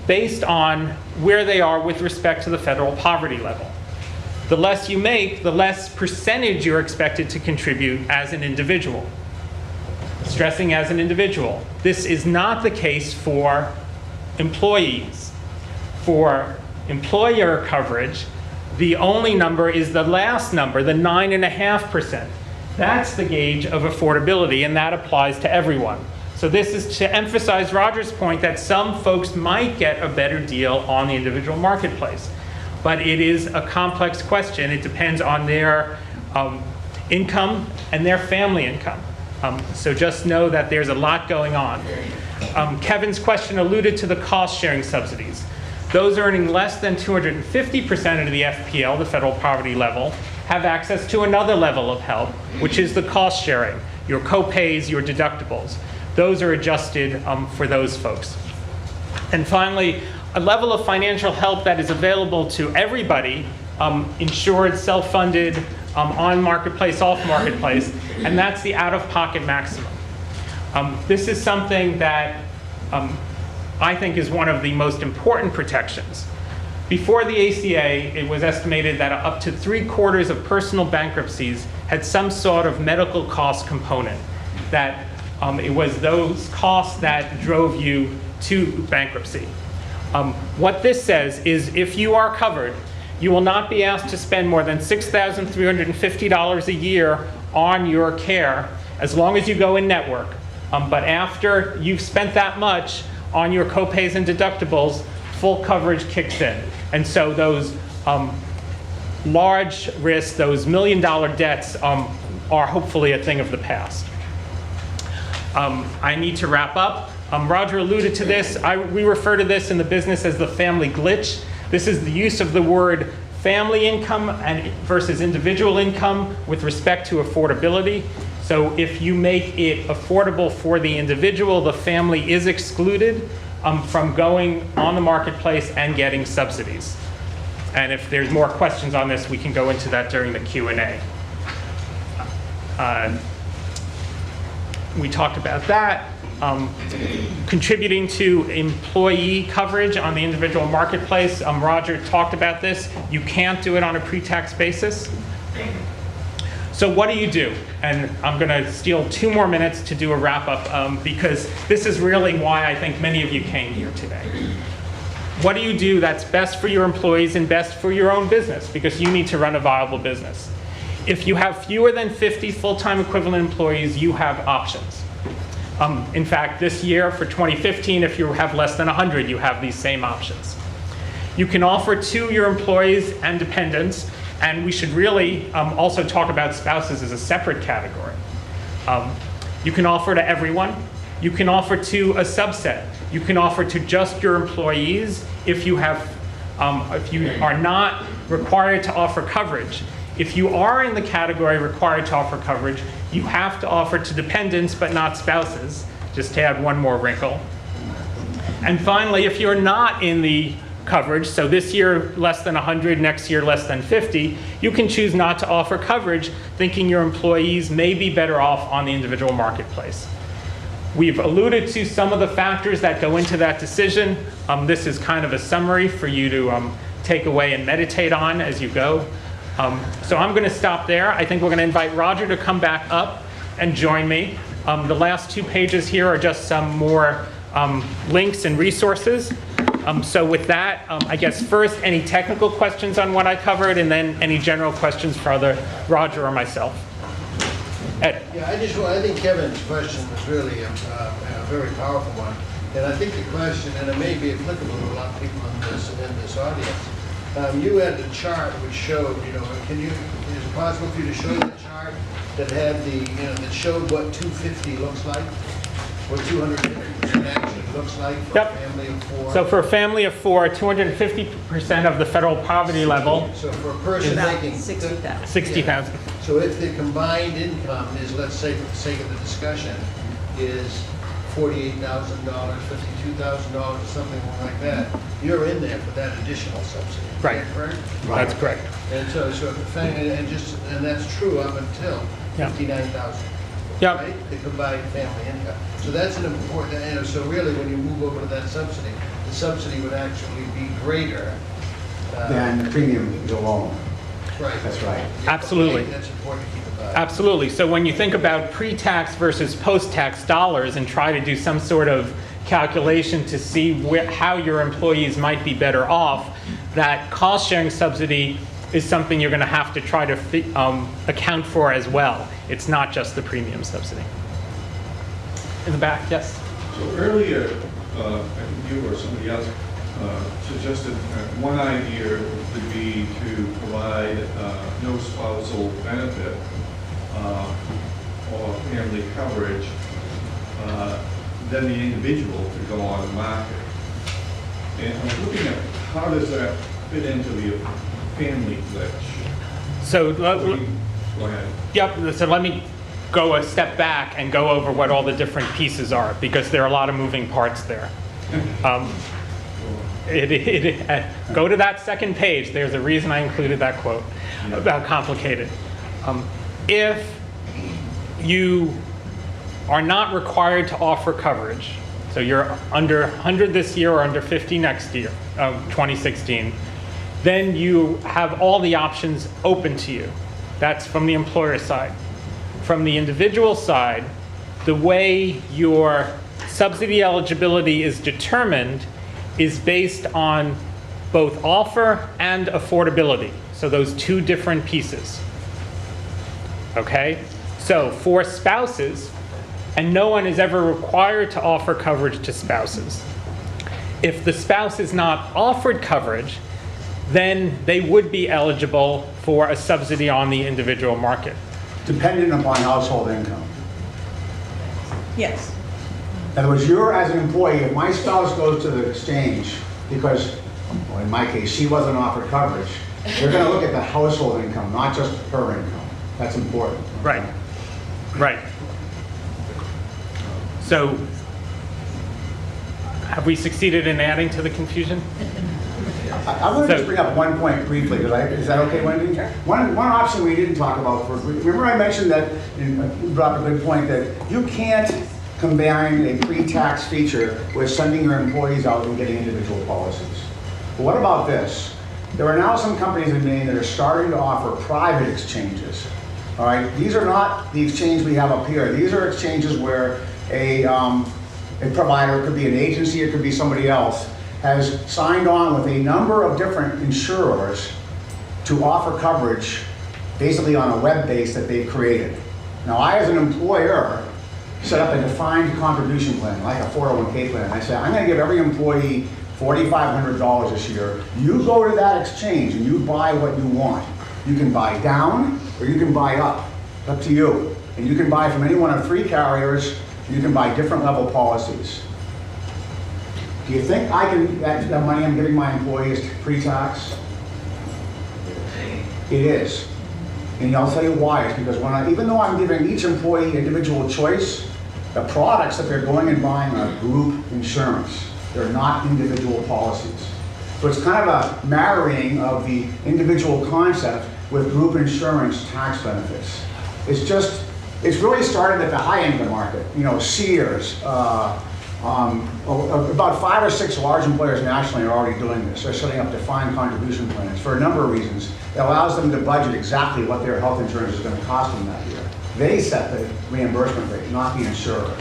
[SPEAKER 2] based on where they are with respect to the federal poverty level. The less you make, the less percentage you're expected to contribute as an individual. Stressing as an individual. This is not the case for employees. For employer coverage, the only number is the last number, the 9.5%. That's the gauge of affordability, and that applies to everyone. So this is to emphasize Roger's point that some folks might get a better deal on the individual marketplace. But it is a complex question. It depends on their income and their family income. So just know that there's a lot going on. Kevin's question alluded to the cost-sharing subsidies. Those earning less than 250% of the FPL, the federal poverty level, have access to another level of help, which is the cost-sharing, your co-pays, your deductibles. Those are adjusted for those folks. And finally, a level of financial help that is available to everybody, insured, self-funded, on marketplace, off marketplace, and that's the out-of-pocket maximum. This is something that I think is one of the most important protections. Before the ACA, it was estimated that up to 3/4 of personal bankruptcies had some sort of medical cost component, that it was those costs that drove you to bankruptcy. What this says is if you are covered, you will not be asked to spend more than $6,350 a year on your care as long as you go in network. But after you've spent that much on your copays and deductibles, full coverage kicks in. And so those large risks, those million-dollar debts are hopefully a thing of the past. I need to wrap up. Roger alluded to this. We refer to this in the business as the family glitch. This is the use of the word family income versus individual income with respect to affordability. So if you make it affordable for the individual, the family is excluded from going on the marketplace and getting subsidies. And if there's more questions on this, we can go into that during the Q&A. We talked about that. Contributing to employee coverage on the individual marketplace. Roger talked about this. You can't do it on a pre-tax basis. So what do you do? And I'm going to steal 2 more minutes to do a wrap-up because this is really why I think many of you came here today. What do you do that's best for your employees and best for your own business? Because you need to run a viable business. If you have fewer than 50 full-time equivalent employees, you have options. In fact, this year for 2015, if you have less than 100, you have these same options. You can offer to your employees and dependents, and we should really also talk about spouses as a separate category. You can offer to everyone. You can offer to a subset. You can offer to just your employees if you are not required to offer coverage. If you are in the category required to offer coverage, you have to offer to dependents but not spouses, just to add one more wrinkle. And finally, if you're not in the coverage, so this year less than 100, next year less than 50, you can choose not to offer coverage, thinking your employees may be better off on the individual marketplace. We've alluded to some of the factors that go into that decision. This is kind of a summary for you to take away and meditate on as you go. So I'm going to stop there. I think we're going to invite Roger to come back up and join me. The last 2 pages here are just some more links and resources. So with that, I guess first, any technical questions on what I covered, and then any general questions for either Roger or myself. Ed.
[SPEAKER 4] Yeah, I think Kevin's question was really a very powerful one. And I think the question, and it may be applicable to a lot of people in this audience, you had the chart which showed, is it possible for you to show the chart that had that showed what 250 looks like? What 250% actually looks like for a family of 4?
[SPEAKER 2] So for a family of 4, 250% of the federal poverty level.
[SPEAKER 4] So for a person making
[SPEAKER 1] 60,000.
[SPEAKER 2] 60,000.
[SPEAKER 4] So if the combined income is, let's say for the sake of the discussion, is $48,000, $52,000, or something like that, you're in there for that additional subsidy. Is
[SPEAKER 2] Right.
[SPEAKER 4] that correct?
[SPEAKER 3] Right.
[SPEAKER 2] That's correct.
[SPEAKER 4] And so and that's true up until
[SPEAKER 2] Yeah.
[SPEAKER 4] 59,000.
[SPEAKER 2] Yep.
[SPEAKER 4] Right? The combined family income. So that's an important, so really when you move over to that subsidy, the subsidy would actually be greater.
[SPEAKER 3] Than the premium alone.
[SPEAKER 4] Right.
[SPEAKER 3] That's right.
[SPEAKER 2] Absolutely.
[SPEAKER 4] That's important to keep in mind.
[SPEAKER 2] Absolutely. So when you think about pre-tax versus post-tax dollars and try to do some sort of calculation to see how your employees might be better off, that cost-sharing subsidy is something you're going to have to try to account for as well. It's not just the premium subsidy. In the back, yes?
[SPEAKER 7] So earlier, I think you or somebody else suggested one idea would be to provide no spousal benefit or family coverage, then the individual could go on the market. And I'm looking at how does that fit into the family glitch?
[SPEAKER 2] So,
[SPEAKER 7] Go ahead.
[SPEAKER 2] yep, so let me go a step back and go over what all the different pieces are, because there are a lot of moving parts there. Go to that second page. There's a reason I included that quote about complicated. If you are not required to offer coverage, so you're under 100 this year or under 50 next year, 2016, then you have all the options open to you. That's from the employer side. From the individual side, the way your subsidy eligibility is determined is based on both offer and affordability. So those 2 different pieces. Okay? So for spouses, and no one is ever required to offer coverage to spouses. If the spouse is not offered coverage, then they would be eligible for a subsidy on the individual market.
[SPEAKER 3] Dependent upon household income.
[SPEAKER 1] Yes.
[SPEAKER 3] In other words, you're, as an employee, if my spouse goes to the exchange because, well, in my case, she wasn't offered coverage, they're going to look at the household income, not just her income. That's important.
[SPEAKER 2] Right. Right. So, have we succeeded in adding to the confusion?
[SPEAKER 3] I want to just bring up one point briefly. Is that okay, Wendy? One option we didn't talk about. Remember I mentioned that, and you brought up a good point, that you can't combine a pre-tax feature with sending your employees out and getting individual policies. But what about this? There are now some companies in Maine that are starting to offer private exchanges. All right, these are not the exchange we have up here. These are exchanges where a provider, it could be an agency, it could be somebody else, has signed on with a number of different insurers to offer coverage basically on a web base that they've created. Now, I, as an employer, set up a defined contribution plan, like a 401k plan. I said, I'm going to give every employee $4,500 this year. You go to that exchange and you buy what you want. You can buy down or you can buy up. It's up to you. And you can buy from any one of 3 carriers. You can buy different level policies. Do you think I can, that money I'm giving my employees pre-tax? It is. And I'll tell you why. It's because even though I'm giving each employee individual choice, the products that they're going and buying are group insurance. They're not individual policies. So it's kind of a marrying of the individual concept with group insurance tax benefits. It's really started at the high end of the market. You know, Sears, about 5 or 6 large employers nationally are already doing this. They're setting up defined contribution plans for a number of reasons. It allows them to budget exactly what their health insurance is going to cost them that year. They set the reimbursement rate, not the insurer.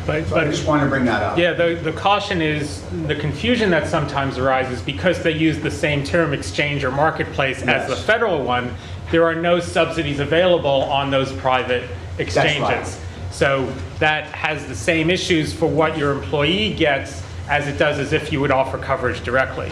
[SPEAKER 3] So I just wanted to bring that up.
[SPEAKER 2] Yeah, the caution is the confusion that sometimes arises because they use the same term, exchange or marketplace, as the federal one. There are no subsidies available on those private exchanges.
[SPEAKER 3] That's right.
[SPEAKER 2] So that has the same issues for what your employee gets as it does as if you would offer coverage directly.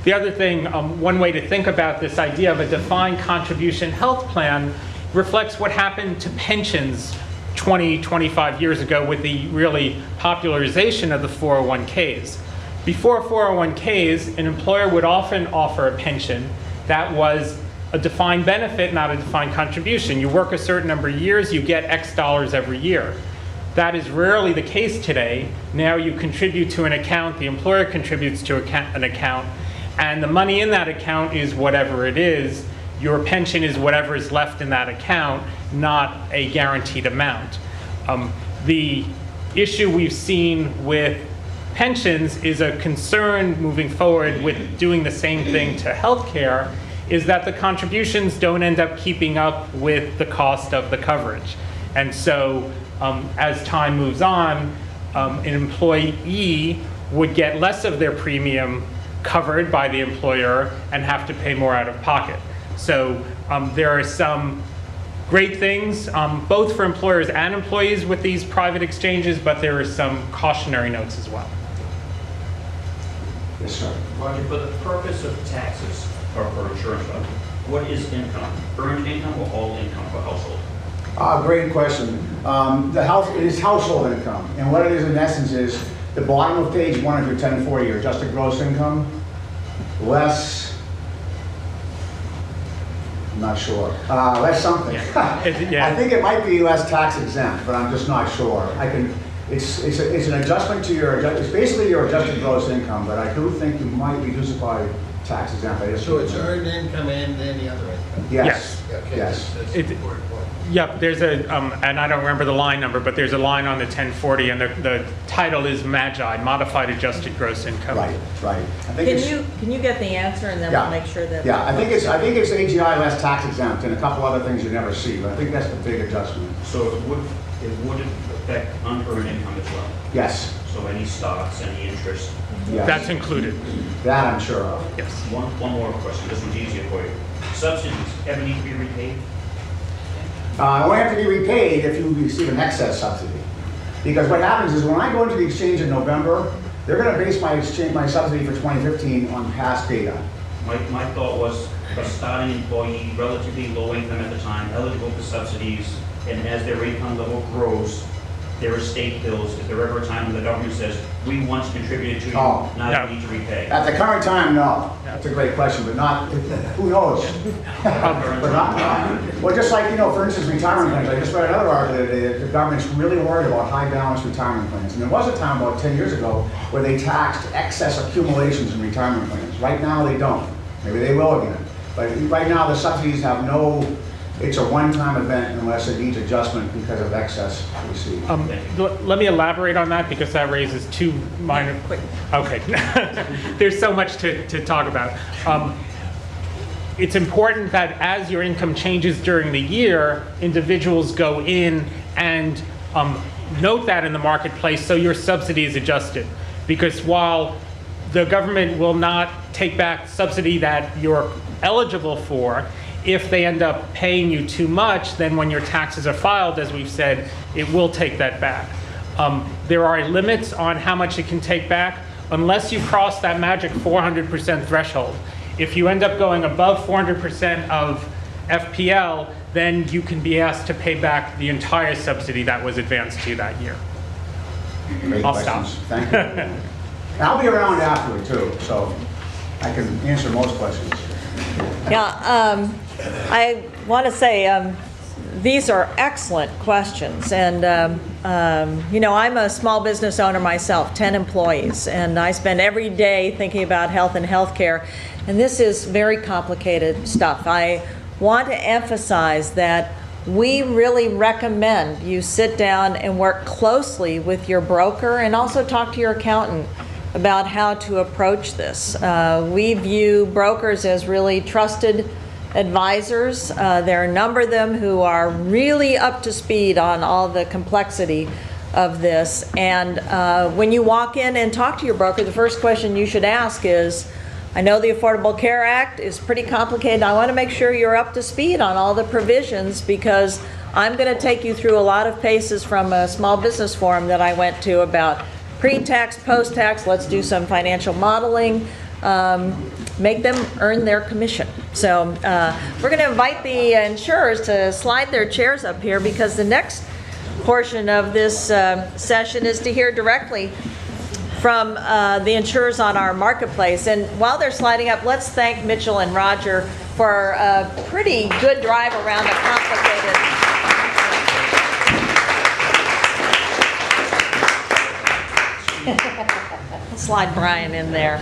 [SPEAKER 2] The other thing, one way to think about this idea of a defined contribution health plan reflects what happened to pensions 20, 25 years ago with the really popularization of the 401ks. Before 401ks, an employer would often offer a pension that was a defined benefit, not a defined contribution. You work a certain number of years, you get X dollars every year. That is rarely the case today. Now you contribute to an account, the employer contributes to an account, and the money in that account is whatever it is. Your pension is whatever is left in that account, not a guaranteed amount. The issue we've seen with pensions is a concern moving forward with doing the same thing to healthcare, is that the contributions don't end up keeping up with the cost of the coverage. And so as time moves on, an employee would get less of their premium covered by the employer and have to pay more out of pocket. So there are some great things, both for employers and employees with these private exchanges, but there are some cautionary notes as well.
[SPEAKER 3] Yes, sir.
[SPEAKER 8] Roger, for the purpose of taxes or for insurance, what is income? Earned income or all income for household?
[SPEAKER 3] Great question. It is household income. And what it is in essence is the bottom of page 1 of your 1040, your adjusted gross income, less, I'm not sure, less something. I think it might be less tax exempt, but I'm just not sure. It's an adjustment to it's basically your adjusted gross income, but I do think you might reduce it by tax exempt.
[SPEAKER 4] So it's earned income and any other income?
[SPEAKER 3] Yes.
[SPEAKER 4] Okay,
[SPEAKER 3] Yes.
[SPEAKER 4] that's an important point.
[SPEAKER 2] Yep, there's and I don't remember the line number, but there's a line on the 1040, and the title is MAGI, Modified Adjusted Gross Income.
[SPEAKER 3] Right. I think
[SPEAKER 1] Can you get the answer and then
[SPEAKER 3] Yeah.
[SPEAKER 1] we'll make sure that.
[SPEAKER 3] I think it's AGI less tax exempt and a couple other things you never see, but I think that's the big adjustment.
[SPEAKER 8] So it would affect unearned income as well?
[SPEAKER 3] Yes.
[SPEAKER 8] So any stocks, any interest?
[SPEAKER 3] Yes.
[SPEAKER 2] That's included.
[SPEAKER 3] That I'm sure of.
[SPEAKER 2] Yes.
[SPEAKER 8] One more question, this one's easier for you. Subsidies ever need to be repaid?
[SPEAKER 3] It won't have to be repaid if you receive an excess subsidy. Because what happens is when I go into the exchange in November, they're going to base my subsidy for 2015 on past data.
[SPEAKER 8] My thought was a starting employee, relatively low income at the time, eligible for subsidies, and as their income level grows, their estate bills, if there ever a time when the government says, we once contributed to you,
[SPEAKER 3] Oh.
[SPEAKER 8] now you need to repay.
[SPEAKER 3] At the current time, no. That's a great question, but not, who knows? But not, well, just like, for instance, retirement plans. I just read another article that the government's really worried about high balance retirement plans. And there was a time about 10 years ago where they taxed excess accumulations in retirement plans. Right now, they don't. Maybe they will again. But right now, the subsidies have it's a one-time event unless it needs adjustment because of excess received.
[SPEAKER 2] Let me elaborate on that because that raises two minor.
[SPEAKER 1] Quick.
[SPEAKER 2] Okay. There's so much to talk about. It's important that as your income changes during the year, individuals go in and note that in the marketplace so your subsidy is adjusted. Because while the government will not take back subsidy that you're eligible for, If they end up paying you too much, then when your taxes are filed, as we've said, it will take that back. There are limits on how much it can take back unless you cross that magic 400% threshold. If you end up going above 400% of FPL, then you can be asked to pay back the entire subsidy that was advanced to you that year.
[SPEAKER 3] Great
[SPEAKER 2] I'll
[SPEAKER 3] questions.
[SPEAKER 2] stop.
[SPEAKER 3] Thank you. And I'll be around afterward too, so I can answer most questions.
[SPEAKER 1] Yeah, I want to say these are excellent questions. And, you know, I'm a small business owner myself, 10 employees, and I spend every day thinking about health and healthcare. And this is very complicated stuff. I want to emphasize that we really recommend you sit down and work closely with your broker and also talk to your accountant about how to approach this. We view brokers as really trusted advisors. There are a number of them who are really up to speed on all the complexity of this. And when you walk in and talk to your broker, the first question you should ask is, I know the Affordable Care Act is pretty complicated. I want to make sure you're up to speed on all the provisions because I'm going to take you through a lot of paces from a small business forum that I went to about pre-tax, post-tax. Let's do some financial modeling. Make them earn their commission. So we're going to invite the insurers to slide their chairs up here because the next portion of this session is to hear directly from the insurers on our marketplace. And while they're sliding up, let's thank Mitchell and Roger for a pretty good drive around a complicated. Slide Brian in there.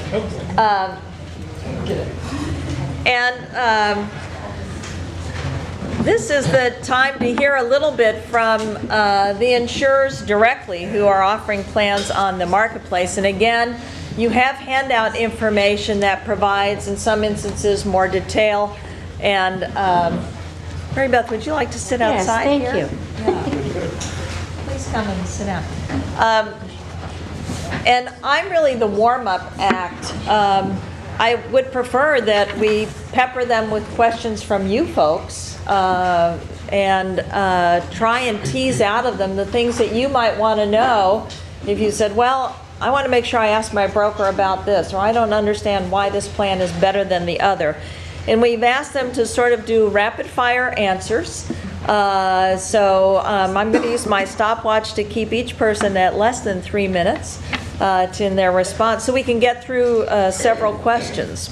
[SPEAKER 1] This is the time to hear a little bit from the insurers directly who are offering plans on the marketplace. And again, you have handout information that provides, in some instances, more detail. And Mary Beth, would you like to sit outside here?
[SPEAKER 9] Yes, thank you.
[SPEAKER 1] Yeah. Please come and sit down. And I'm really the warm-up act. I would prefer that we pepper them with questions from you folks and try and tease out of them the things that you might want to know. If you said, well, I want to make sure I ask my broker about this, or I don't understand why this plan is better than the other. And we've asked them to sort of do rapid-fire answers. So I'm going to use my stopwatch to keep each person at less than 3 minutes in their response so we can get through several questions.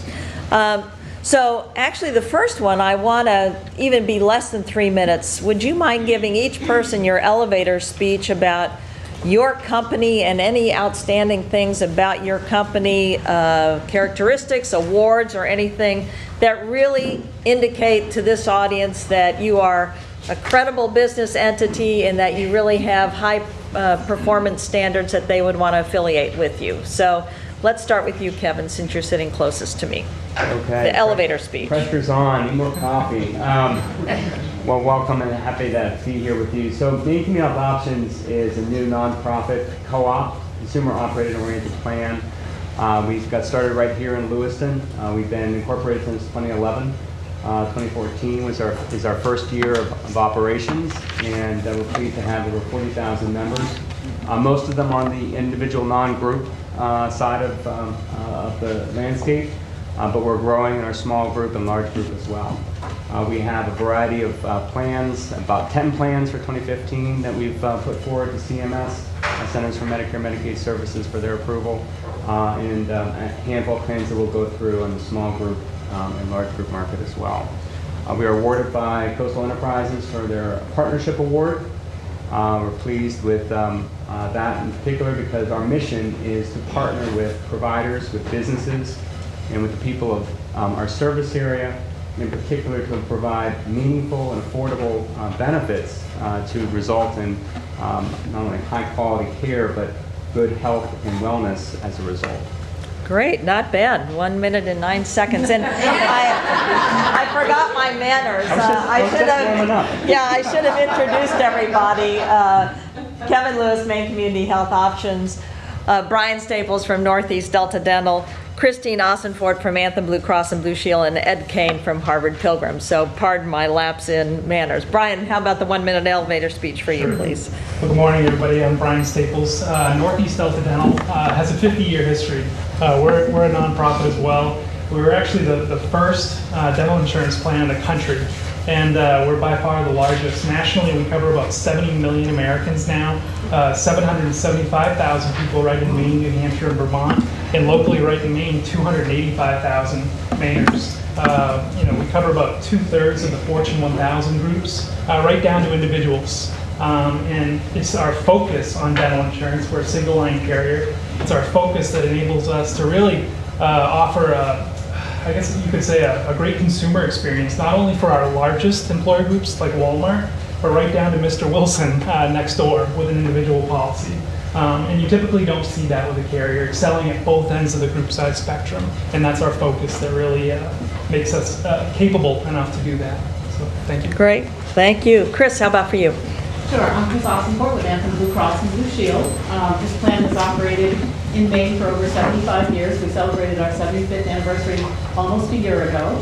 [SPEAKER 1] So actually the first one, I want to even be less than 3 minutes. Would you mind giving each person your elevator speech about your company and any outstanding things about your company, characteristics, awards, or anything that really indicate to this audience that you are a credible business entity and that you really have high performance standards that they would want to affiliate with you. So let's start with you, Kevin, since you're sitting closest to me.
[SPEAKER 5] Okay.
[SPEAKER 1] The elevator speech.
[SPEAKER 5] Pressure's on. Need more coffee. Well, welcome and happy to be here with you. So Maine Community Health Options is a new nonprofit co-op, consumer-operated oriented plan. We got started right here in Lewiston. We've been incorporated since 2011. 2014 is our first year of operations, and we're pleased to have over 40,000 members. Most of them on the individual non-group side of the landscape, but we're growing in our small group and large group as well. We have a variety of plans, about 10 plans for 2015 that we've put forward to CMS, Centers for Medicare and Medicaid Services, for their approval, and a handful of plans that we'll go through on the small group and large group market as well. We are awarded by Coastal Enterprises for their partnership award. We're pleased with that in particular because our mission is to partner with providers, with businesses, and with the people of our service area, in particular to provide meaningful and affordable benefits to result in not only high quality care, but good health and wellness as a result.
[SPEAKER 1] Great, not bad. 1 minute and 9 seconds. And I forgot my manners. I should have introduced everybody. Kevin Lewis, Maine Community Health Options. Brian Staples from Northeast Delta Dental, Christine Ossenfort from Anthem Blue Cross and Blue Shield, and Ed Kane from Harvard Pilgrim. So pardon my lapse in manners. Brian, how about the 1-minute elevator speech for you, please?
[SPEAKER 9] Well, good morning, everybody. I'm Brian Staples. Northeast Delta Dental has a 50-year history. We're a nonprofit as well. We were actually the first dental insurance plan in the country, and we're by far the largest. Nationally, we cover about 70 million Americans now, 775,000 people right in Maine, New Hampshire, and Vermont, and locally right in Maine, 285,000 Mainers. We cover about 2/3 of the Fortune 1000 groups, right down to individuals. And it's our focus on dental insurance. We're a single line carrier. It's our focus that enables us to really offer I guess you could say a great consumer experience, not only for our largest employer groups like Walmart, but right down to Mr. Wilson next door with an individual policy. And you typically don't see that with a carrier, excelling at both ends of the group size spectrum. And that's our focus that really makes us capable enough to do that. So thank you.
[SPEAKER 1] Great, thank you. Chris, how about for you?
[SPEAKER 10] Sure, I'm Chris Ossenfort with Anthem Blue Cross and Blue Shield. This plan has operated in Maine for over 75 years. We celebrated our 75th anniversary almost a year ago.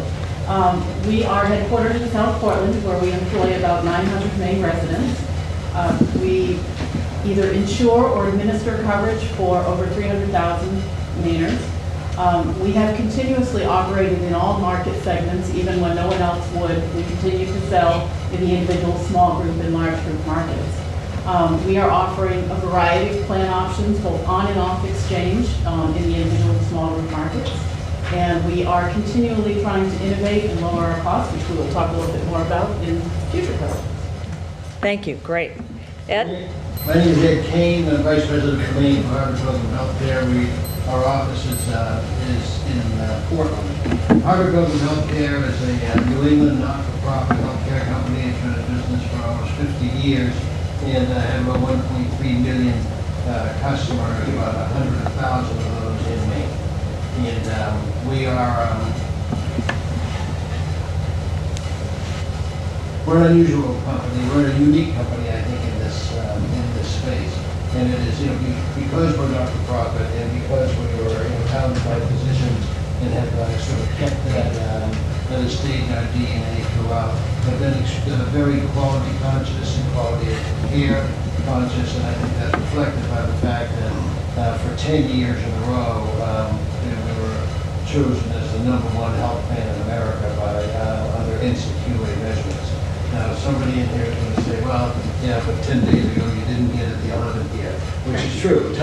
[SPEAKER 10] We are headquartered in South Portland, where we employ about 900 Maine residents. We either insure or administer coverage for over 300,000 Mainers. We have continuously operated in all market segments, even when no one else would. We continue to sell in the individual, small group, and large group markets. We are offering a variety of plan options, both on and off exchange, in the individual and small group markets. And we are continually trying to innovate and lower our costs, which we will talk a little bit more about in future presentations.
[SPEAKER 1] Thank you, great. Ed?
[SPEAKER 4] My name is Ed Kane, I'm Vice President for Maine for Harvard Pilgrim Healthcare. Our office is in Portland. Harvard Pilgrim Healthcare is a New England not-for-profit healthcare company. It's been in business for almost 50 years and have about 1.3 million customers, about 100,000 of those in Maine. And we are we're an unusual company. We're a unique company, I think, in this space. And it is, because we're not for profit and because we were founded by physicians and have sort of kept that has stayed in our DNA throughout. Have been very quality conscious and quality of care conscious, and I think that's reflected by the fact that for 10 years in a row, we were chosen as the #1 health plan in America by under NCQA measurements. Now, somebody in here is going to say, well, yeah, but 10 days ago you didn't get it the 11th year, which is true. It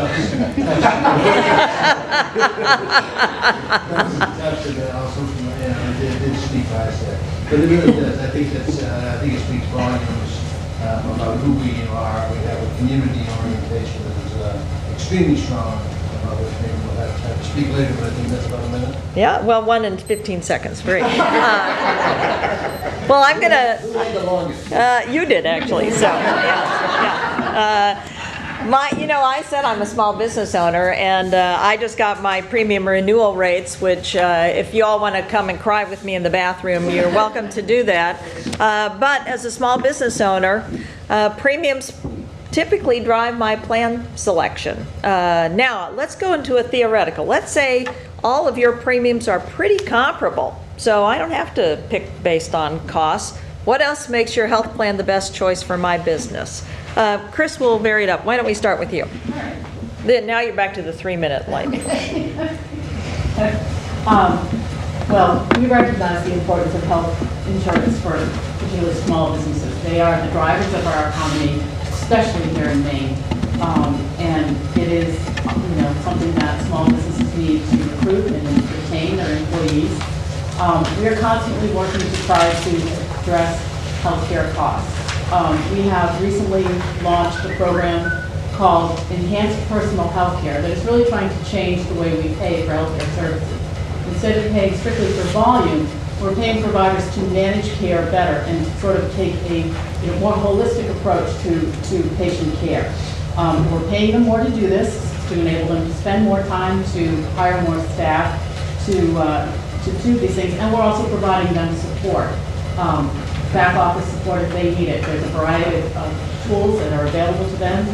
[SPEAKER 4] did sneak by us there. But it really does. I think it speaks volumes about who we are. We have a community orientation that is extremely strong. Which maybe we'll have time to speak later, but I think that's about a minute.
[SPEAKER 1] Yeah, well, 1 and 15 seconds, great. Well, I'm gonna,
[SPEAKER 4] Who went the longest?
[SPEAKER 1] you did actually, so, yeah. I said I'm a small business owner, and I just got my premium renewal rates, which if you all want to come and cry with me in the bathroom, you're welcome to do that. But as a small business owner, premiums typically drive my plan selection. Now, let's go into a theoretical. Let's say all of your premiums are pretty comparable, so I don't have to pick based on costs. What else makes your health plan the best choice for my business? Chris will vary it up. Why don't we start with you? Then now you're back to the 3-minute lightning.
[SPEAKER 10] Well, we recognize the importance of health insurance for particularly small businesses. They are the drivers of our economy, especially here in Maine. And it is something that small businesses need to recruit and retain their employees. We are constantly working to try to address healthcare costs. We have recently launched a program called Enhanced Personal Healthcare that is really trying to change the way we pay for healthcare services. Instead of paying strictly for volume, we're paying providers to manage care better and sort of take a more holistic approach to patient care. We're paying them more to do this, to enable them to spend more time, to hire more staff, to do these things, and we're also providing them support, back office support if they need it. There's a variety of tools that are available to them.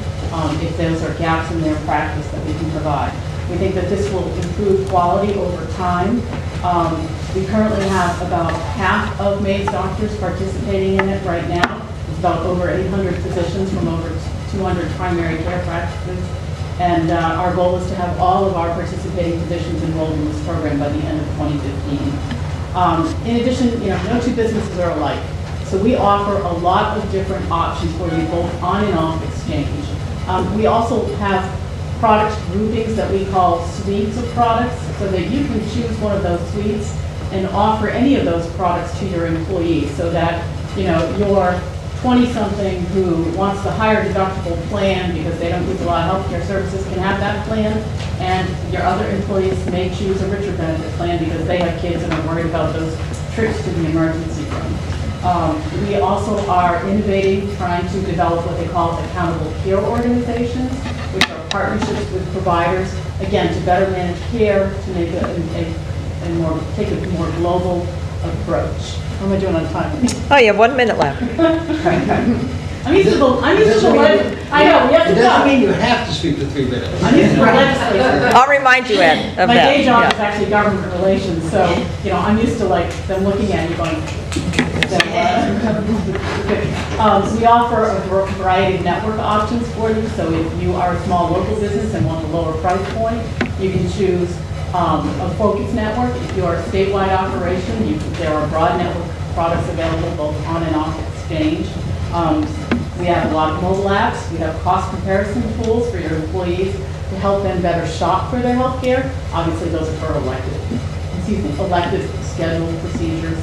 [SPEAKER 10] if those are gaps in their practice that we can provide. We think that this will improve quality over time. We currently have about half of Maine's doctors participating in it right now. It's about over 800 physicians from over 200 primary care practices. And our goal is to have all of our participating physicians enrolled in this program by the end of 2015. In addition, no two businesses are alike. So we offer a lot of different options for you, both on and off exchange. We also have product groupings that we call suites of products, so that you can choose one of those suites and offer any of those products to your employees, so that your 20-something who wants the higher deductible plan because they don't use a lot of healthcare services can have that plan, and your other employees may choose a richer benefit plan because they have kids and are worried about those trips to the emergency room. We also are innovating, trying to develop what they call accountable care organizations, which are partnerships with providers, again, to better manage care, to make take a more global approach. How am I doing on time?
[SPEAKER 1] Oh, you have 1 minute left.
[SPEAKER 10] I'm used to the I know, we have to
[SPEAKER 4] It
[SPEAKER 10] go.
[SPEAKER 4] doesn't mean you have to speak for 3 minutes.
[SPEAKER 10] I'm used to the legislature.
[SPEAKER 1] I'll remind you, Ed, of that.
[SPEAKER 10] My day job
[SPEAKER 1] Yeah.
[SPEAKER 10] is actually government relations, so, I'm used to them looking at you going, we offer a variety of network options for you, so if you are a small local business and want a lower price point, you can choose a focus network. If you are a statewide operation, there are broad network products available both on and off exchange. We have a lot of mobile apps. We have cost comparison tools for your employees to help them better shop for their health care. Obviously, those are for elective scheduled procedures.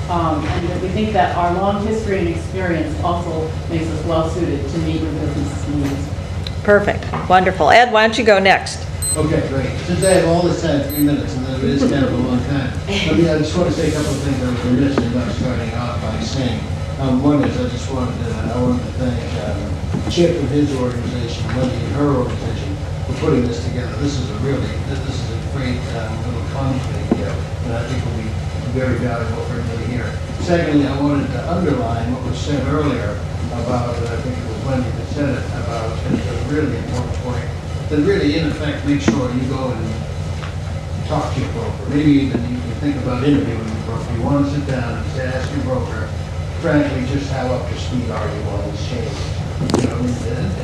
[SPEAKER 10] And we think that our long history and experience also makes us well suited to meet your business needs.
[SPEAKER 1] Perfect. Wonderful. Ed, why don't you go next?
[SPEAKER 4] Okay, great. Since I have all this time, 3 minutes, and that it is kind of a long time, I just want to say a couple of things I was remiss about starting off by saying. One is I wanted to thank Chip and his organization, Wendy and her organization, for putting this together. This is a great little conflict here, and I think will be very valuable for everybody here. Secondly, I wanted to underline what was said earlier about, I think it was Wendy that said it, about a really important point, that really, in effect, make sure you go and talk to your broker. Maybe even you can think about interviewing your broker. You want to sit down and say, ask your broker, frankly, just how up to speed are you on this change?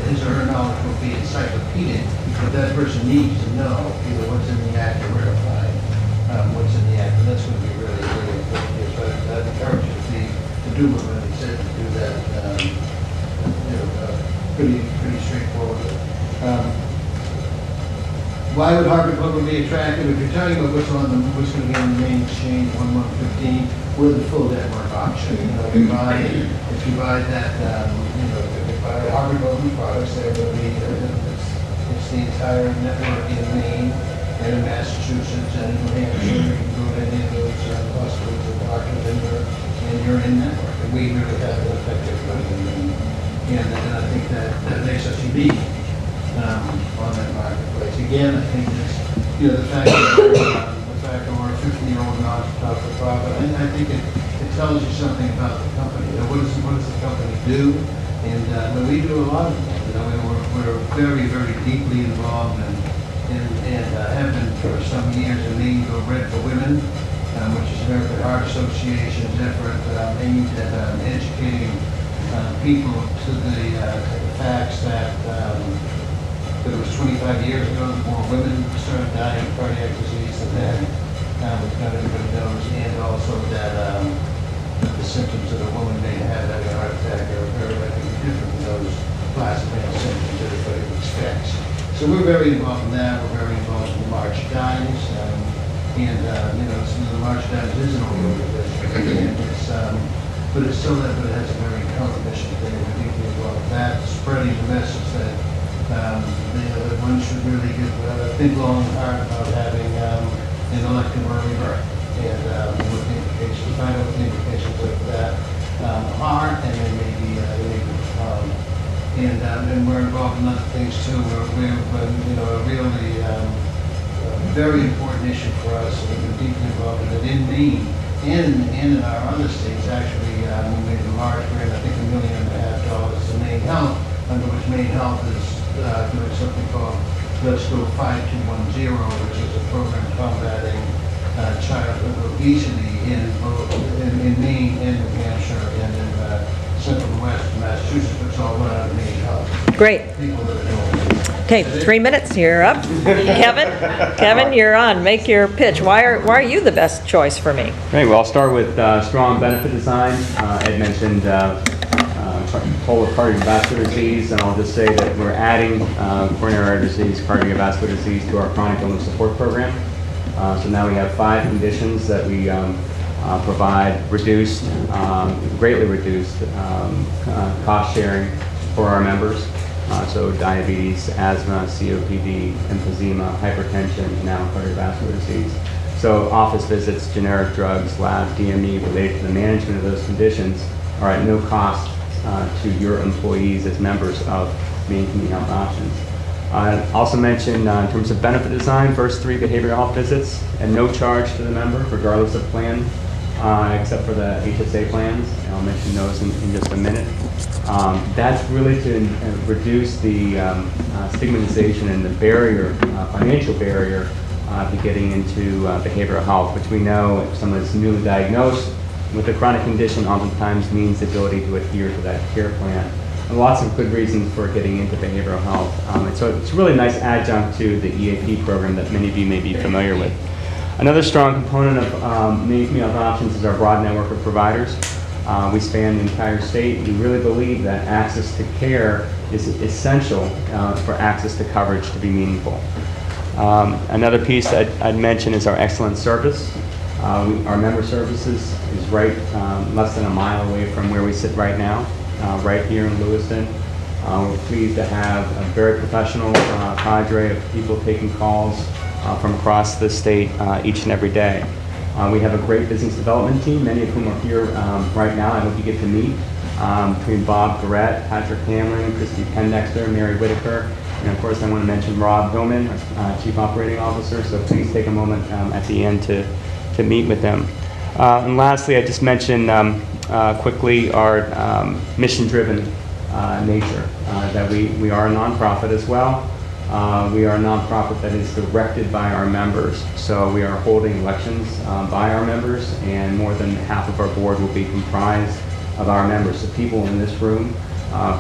[SPEAKER 4] His or her knowledge will be encyclopedic, but that person needs to know either what's in the act or where to find what's in the act, and that's going to be really, really important here. So I'd encourage you to do what Wendy said, to do that pretty straightforwardly. Why would Harvard Public be attractive? If you're talking about what's going to be on the main exchange 1115, we're the full network option. If you buy that, if you buy Harvard Public products, they're going to be it's the entire network in Maine and in Massachusetts and New Hampshire. You can go to any of those hospitals or doctors, and you're in network. And we really have an effective in Maine, and I think that makes us unique. On that marketplace. Again, I think it's, the fact that we're a 50-year-old not-for-profit, I think it tells you something about the company. What does the company do? And we do a lot of things. We're very, very deeply involved and have been for some years in Maine Red for Women, which is American Heart Association's effort aimed at educating people to the facts that it was 25 years ago that more women started dying of cardiac disease than men, which not everybody knows, and also that the symptoms that a woman may have having a heart attack are very likely different than those classic male symptoms that everybody expects. So we're very involved in that. We're very involved in the March Dimes, and so the March Dimes is an organization, and but it's still that, but it has a very common mission today. We're deeply involved in that, spreading the message that that one should really think long and hard about having an elective early birth, and what the implications, find out what the implications of that are, and then maybe and we're involved in other things too. We have a really very important issue for us, and we've been deeply involved in it in Maine and in our other states. Actually, we made a large grant, I think $1.5 million to Maine Health, under which Maine Health is something called Let's Go 5210, which is a program combating childhood obesity in Maine and New Hampshire and in central and western Massachusetts, which all run out of Maine Health.
[SPEAKER 1] Great.
[SPEAKER 4] People that are doing it.
[SPEAKER 1] Okay, 3 minutes, you're up. Kevin, you're on. Make your pitch. Why are you the best choice for me?
[SPEAKER 5] Great, well, I'll start with strong benefit design. Ed mentioned total cardiovascular disease, and I'll just say that we're adding coronary artery disease, cardiovascular disease to our chronic illness support program. So now we have 5 conditions that we provide reduced, greatly reduced cost sharing for our members. So diabetes, asthma, COPD, emphysema, hypertension, now cardiovascular disease. So office visits, generic drugs, lab, DME related to the management of those conditions are at no cost to your employees as members of Maine Community Health Options. I also mentioned in terms of benefit design, first 3 behavioral health visits at no charge to the member, regardless of plan, except for the HSA plans. And I'll mention those in just a minute. That's really to reduce the stigmatization and the barrier, financial barrier to getting into behavioral health, which we know if someone is newly diagnosed with a chronic condition oftentimes means the ability to adhere to that care plan. And lots of good reasons for getting into behavioral health. And so it's a really nice adjunct to the EAP program that many of you may be familiar with. Another strong component of Maine Community Health Options is our broad network of providers. We span the entire state. We really believe that access to care is essential for access to coverage to be meaningful. Another piece that I'd mention is our excellent service. Our member services is right less than a mile away from where we sit right now, right here in Lewiston. We're pleased to have a very professional cadre of people taking calls from across the state each and every day. We have a great business development team, many of whom are here right now. I hope you get to meet between Bob Garrett, Patrick Hamlin, Christy Pendexter, Mary Whitaker, and of course I want to mention Rob Hillman, our Chief Operating Officer, so please take a moment at the end to meet with them. And lastly, I just mentioned quickly our mission-driven nature, that we are a nonprofit as well. We are a nonprofit that is directed by our members. So we are holding elections by our members, and more than half of our board will be comprised of our members. So people in this room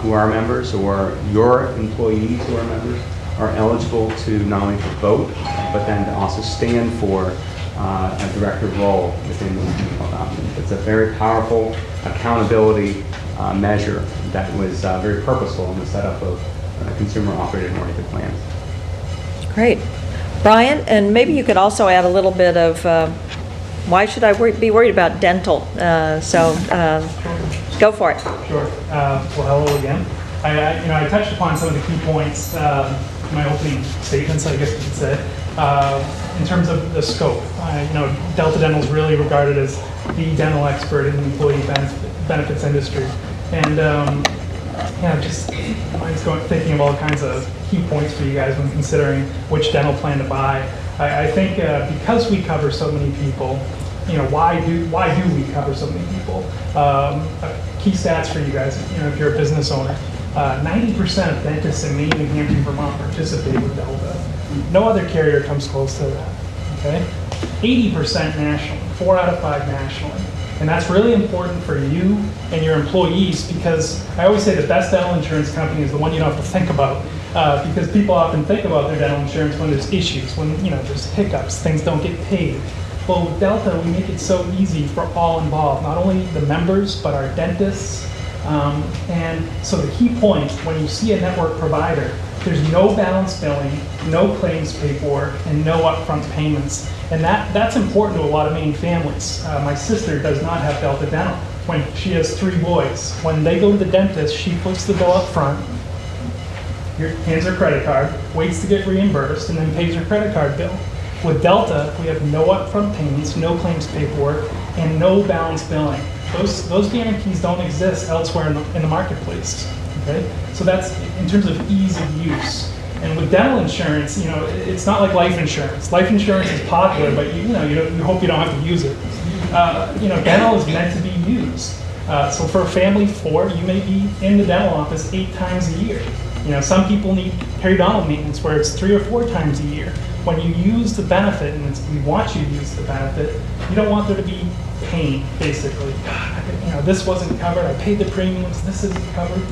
[SPEAKER 5] who are members, or your employees who are members, are eligible to not only to vote, but then to also stand for a director role within the Health Options. It's a very powerful accountability measure that was very purposeful in the setup of consumer-operated and oriented plans.
[SPEAKER 1] Great. Brian, and maybe you could also add a little bit of why should I be worried about dental? Go for it.
[SPEAKER 9] Sure. Well, hello again. I touched upon some of the key points in my opening statements, I guess you could say, in terms of the scope. Delta Dental is really regarded as the dental expert in the employee benefits industry. And mine's thinking of all kinds of key points for you guys when considering which dental plan to buy. I think because we cover so many people, why do we cover so many people? Key stats for you guys, if you're a business owner. 90% of dentists in Maine, New Hampshire, Vermont participate with Delta. No other carrier comes close to that, okay? 80% nationally, 4 out of 5 nationally. And that's really important for you and your employees, because I always say the best dental insurance company is the one you don't have to think about, because people often think about their dental insurance when there's issues, when there's hiccups, things don't get paid. Well, with Delta, we make it so easy for all involved, not only the members, but our dentists. And so the key point, when you see a network provider, there's no balance billing, no claims paperwork, and no upfront payments. And that's important to a lot of Maine families. My sister does not have Delta Dental. When she has 3 boys, when they go to the dentist, she puts the bill up front, hands her credit card, waits to get reimbursed, and then pays her credit card bill. With Delta, we have no upfront payments, no claims paperwork, and no balance billing. Those guarantees don't exist elsewhere in the marketplace. Okay, so that's in terms of ease of use. And with dental insurance, it's not like life insurance. Life insurance is popular, but you hope you don't have to use it. Dental is meant to be used. So for a family of 4, you may be in the dental office 8 times a year. You know, some people need periodontal maintenance where it's 3 or 4 times a year. When you use the benefit, and we want you to use the benefit, you don't want there to be pain, basically. God, you know, this wasn't covered, I paid the premiums, this isn't covered.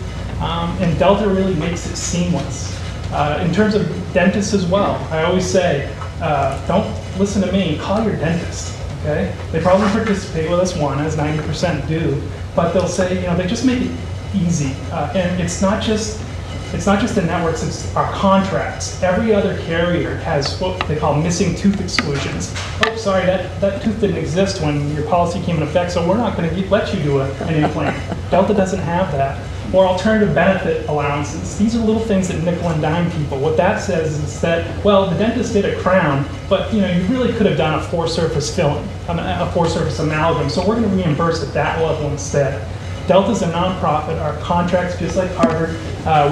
[SPEAKER 9] And Delta really makes it seamless. In terms of dentists as well, I always say, don't listen to me, call your dentist, okay? They probably participate with us one, as 90% do, but they'll say, you know, they just make it easy. And it's not just the networks, it's our contracts. Every other carrier has what they call missing tooth exclusions. Oh, sorry, that tooth didn't exist when your policy came in effect, so we're not going to let you do an implant. Delta doesn't have that. Or alternative benefit allowances. These are little things that nickel and dime people. What that says is that, well, the dentist did a crown, but you know, you really could have done a 4-surface filling, a 4-surface amalgam, so we're going to reimburse at that level instead. Delta's a nonprofit. Our contracts, just like Harvard,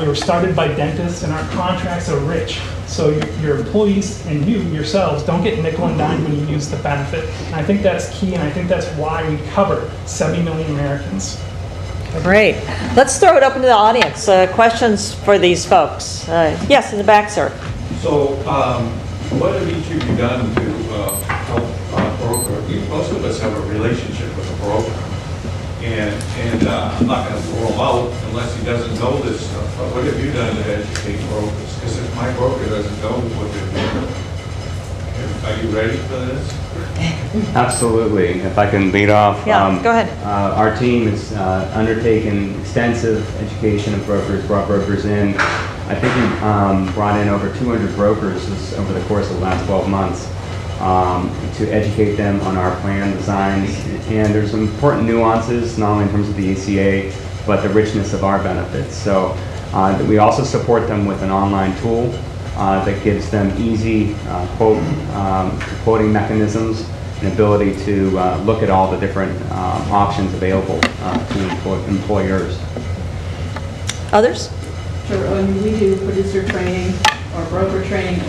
[SPEAKER 9] we were started by dentists, and our contracts are rich. So your employees and you yourselves don't get nickel and dime when you use the benefit. And I think that's key, and I think that's why we cover 70 million Americans.
[SPEAKER 1] Great. Let's throw it open to the audience. Questions for these folks? Yes, in the back, sir.
[SPEAKER 11] So, what have each of you done to help broker? Most of us have a relationship with a broker, and I'm not going to throw him out unless he doesn't know this stuff. But what have you done to educate brokers? Because if my broker doesn't know what they're doing, are you ready for this?
[SPEAKER 5] Absolutely. If I can lead off.
[SPEAKER 1] Yeah, go ahead.
[SPEAKER 5] Our team has undertaken extensive education of brokers, brought brokers in. I think we brought in over 200 brokers over the course of the last 12 months to educate them on our plan designs. And there's some important nuances, not only in terms of the ACA, but the richness of our benefits. So we also support them with an online tool that gives them easy quoting mechanisms and ability to look at all the different options available to employers.
[SPEAKER 1] Others?
[SPEAKER 10] Sure, when we do producer training or broker training,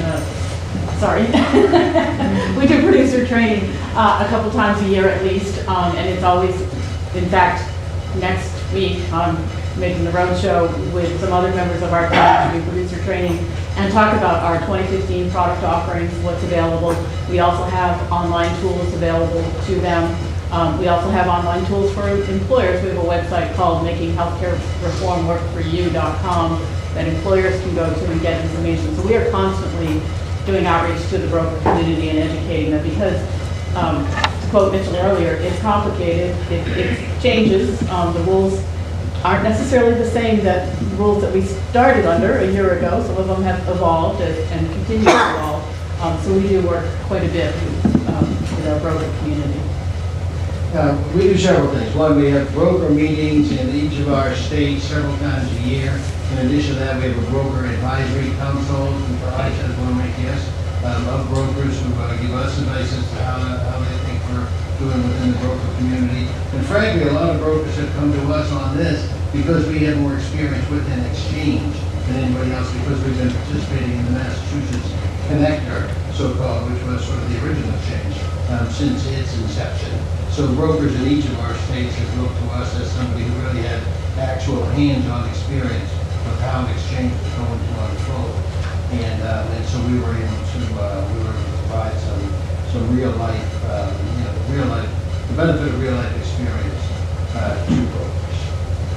[SPEAKER 10] we do producer training a couple times a year at least, and it's always, in fact, next week I'm making the road show with some other members of our team to do producer training and talk about our 2015 product offerings, what's available. We also have online tools available to them. We also have online tools for employers. We have a website called makinghealthcarereformworkforyou.com that employers can go to and get information. So we are constantly doing outreach to the broker community and educating them because, to quote Mitchell earlier, it's complicated, it changes, the rules aren't necessarily the same that rules that we started under a year ago. Some of them have evolved and continue to evolve. So we do work quite a bit with our broker community.
[SPEAKER 4] We do several things. One, we have broker meetings in each of our states several times a year. In addition to that, we have a broker advisory council who provides, as one might guess, of brokers who give us advice as to how they think we're doing within the broker community. And frankly, a lot of brokers have come to us on this because we have more experience with an exchange than anybody else because we've been participating in the Massachusetts Connector, so-called, which was sort of the original exchange since its inception. So brokers in each of our states have looked to us as somebody who really had actual hands-on experience of how an exchange was going to unfold. And so we were able to provide some real life, the benefit of real life experience to brokers.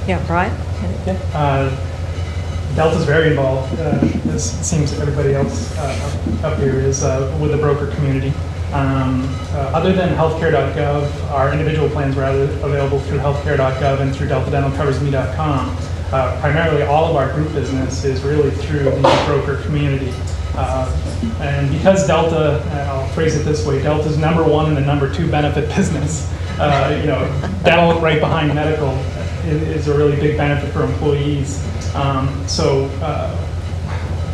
[SPEAKER 1] Yeah, Brian?
[SPEAKER 9] Delta's very involved, as it seems everybody else up here is, with the broker community. Other than healthcare.gov, our individual plans are available through healthcare.gov and through deltadentalcoversme.com. Primarily all of our group business is really through the broker community. And because Delta, I'll phrase it this way, Delta's number 1 and the number 2 benefit business, dental right behind medical is a really big benefit for employees.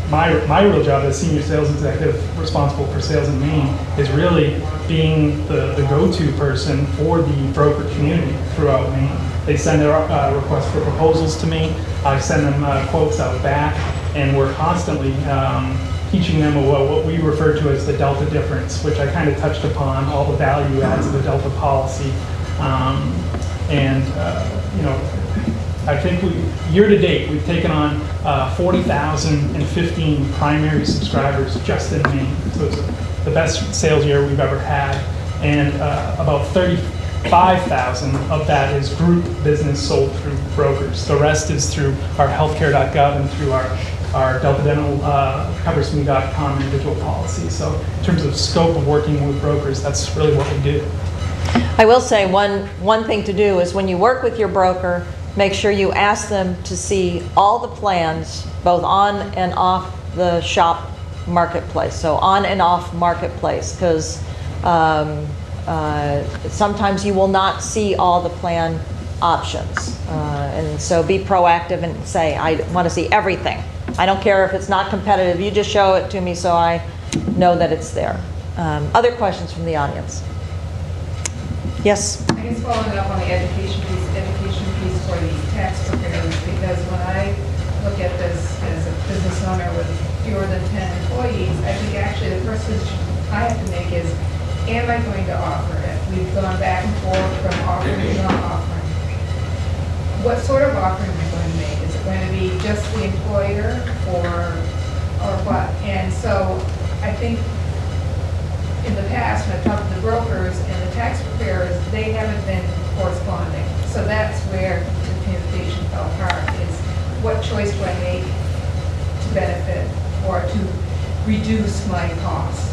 [SPEAKER 9] My real job as senior sales executive responsible for sales in Maine is really being the go-to person for the broker community throughout Maine. They send their requests for proposals to me. I send them quotes out back, and we're constantly teaching them what we refer to as the Delta difference, which I kind of touched upon, all the value adds of the Delta policy. I think year to date, we've taken on 40,015 primary subscribers just in Maine. So it's the best sales year we've ever had. And about 35,000 of that is group business sold through brokers. The rest is through our healthcare.gov and through our Delta Dental coversme.com individual policy. So in terms of scope of working with brokers, that's really what we do.
[SPEAKER 1] I will say one thing to do is when you work with your broker, make sure you ask them to see all the plans, both on and off the shop marketplace. So on and off marketplace, because sometimes you will not see all the plan options. And so be proactive and say, I want to see everything. I don't care if it's not competitive. You just show it to me so I know that it's there. Other questions from the audience? Yes?
[SPEAKER 6] I guess following up on the education piece for these tax preparers, because when I look at this as a business owner with fewer than 10 employees, I think actually the first decision I have to make is, am I going to offer it? We've gone back and forth from offering to not offering. What sort of offering am I going to make? Is it going to be just the employer or what? And so I think in the past, when I've talked to the brokers and the tax preparers, they haven't been corresponding. So that's where the communication fell apart, is what choice do I make to benefit or to reduce my costs?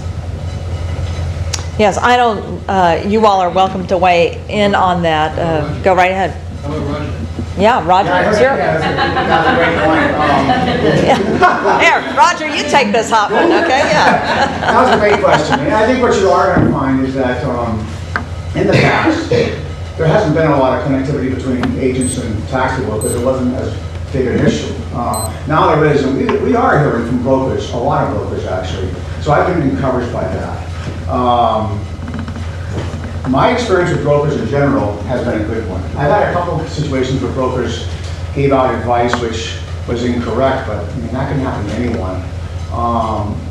[SPEAKER 1] Yes, I don't, you all are welcome to weigh in on that. Go right ahead.
[SPEAKER 4] How about Roger?
[SPEAKER 1] Yeah, Roger, it's your.
[SPEAKER 3] That's a great point.
[SPEAKER 1] Here, Roger, you take this hot one, okay? Yeah.
[SPEAKER 3] That was a great question. And I think what you are going to find is that in the past, there hasn't been a lot of connectivity between agents and tax people because it wasn't as big an issue. Now there is, and we are hearing from brokers, a lot of brokers actually. So I've been encouraged by that. My experience with brokers in general has been a good one. I've had a couple of situations where brokers gave out advice which was incorrect, but I mean, that can happen to anyone.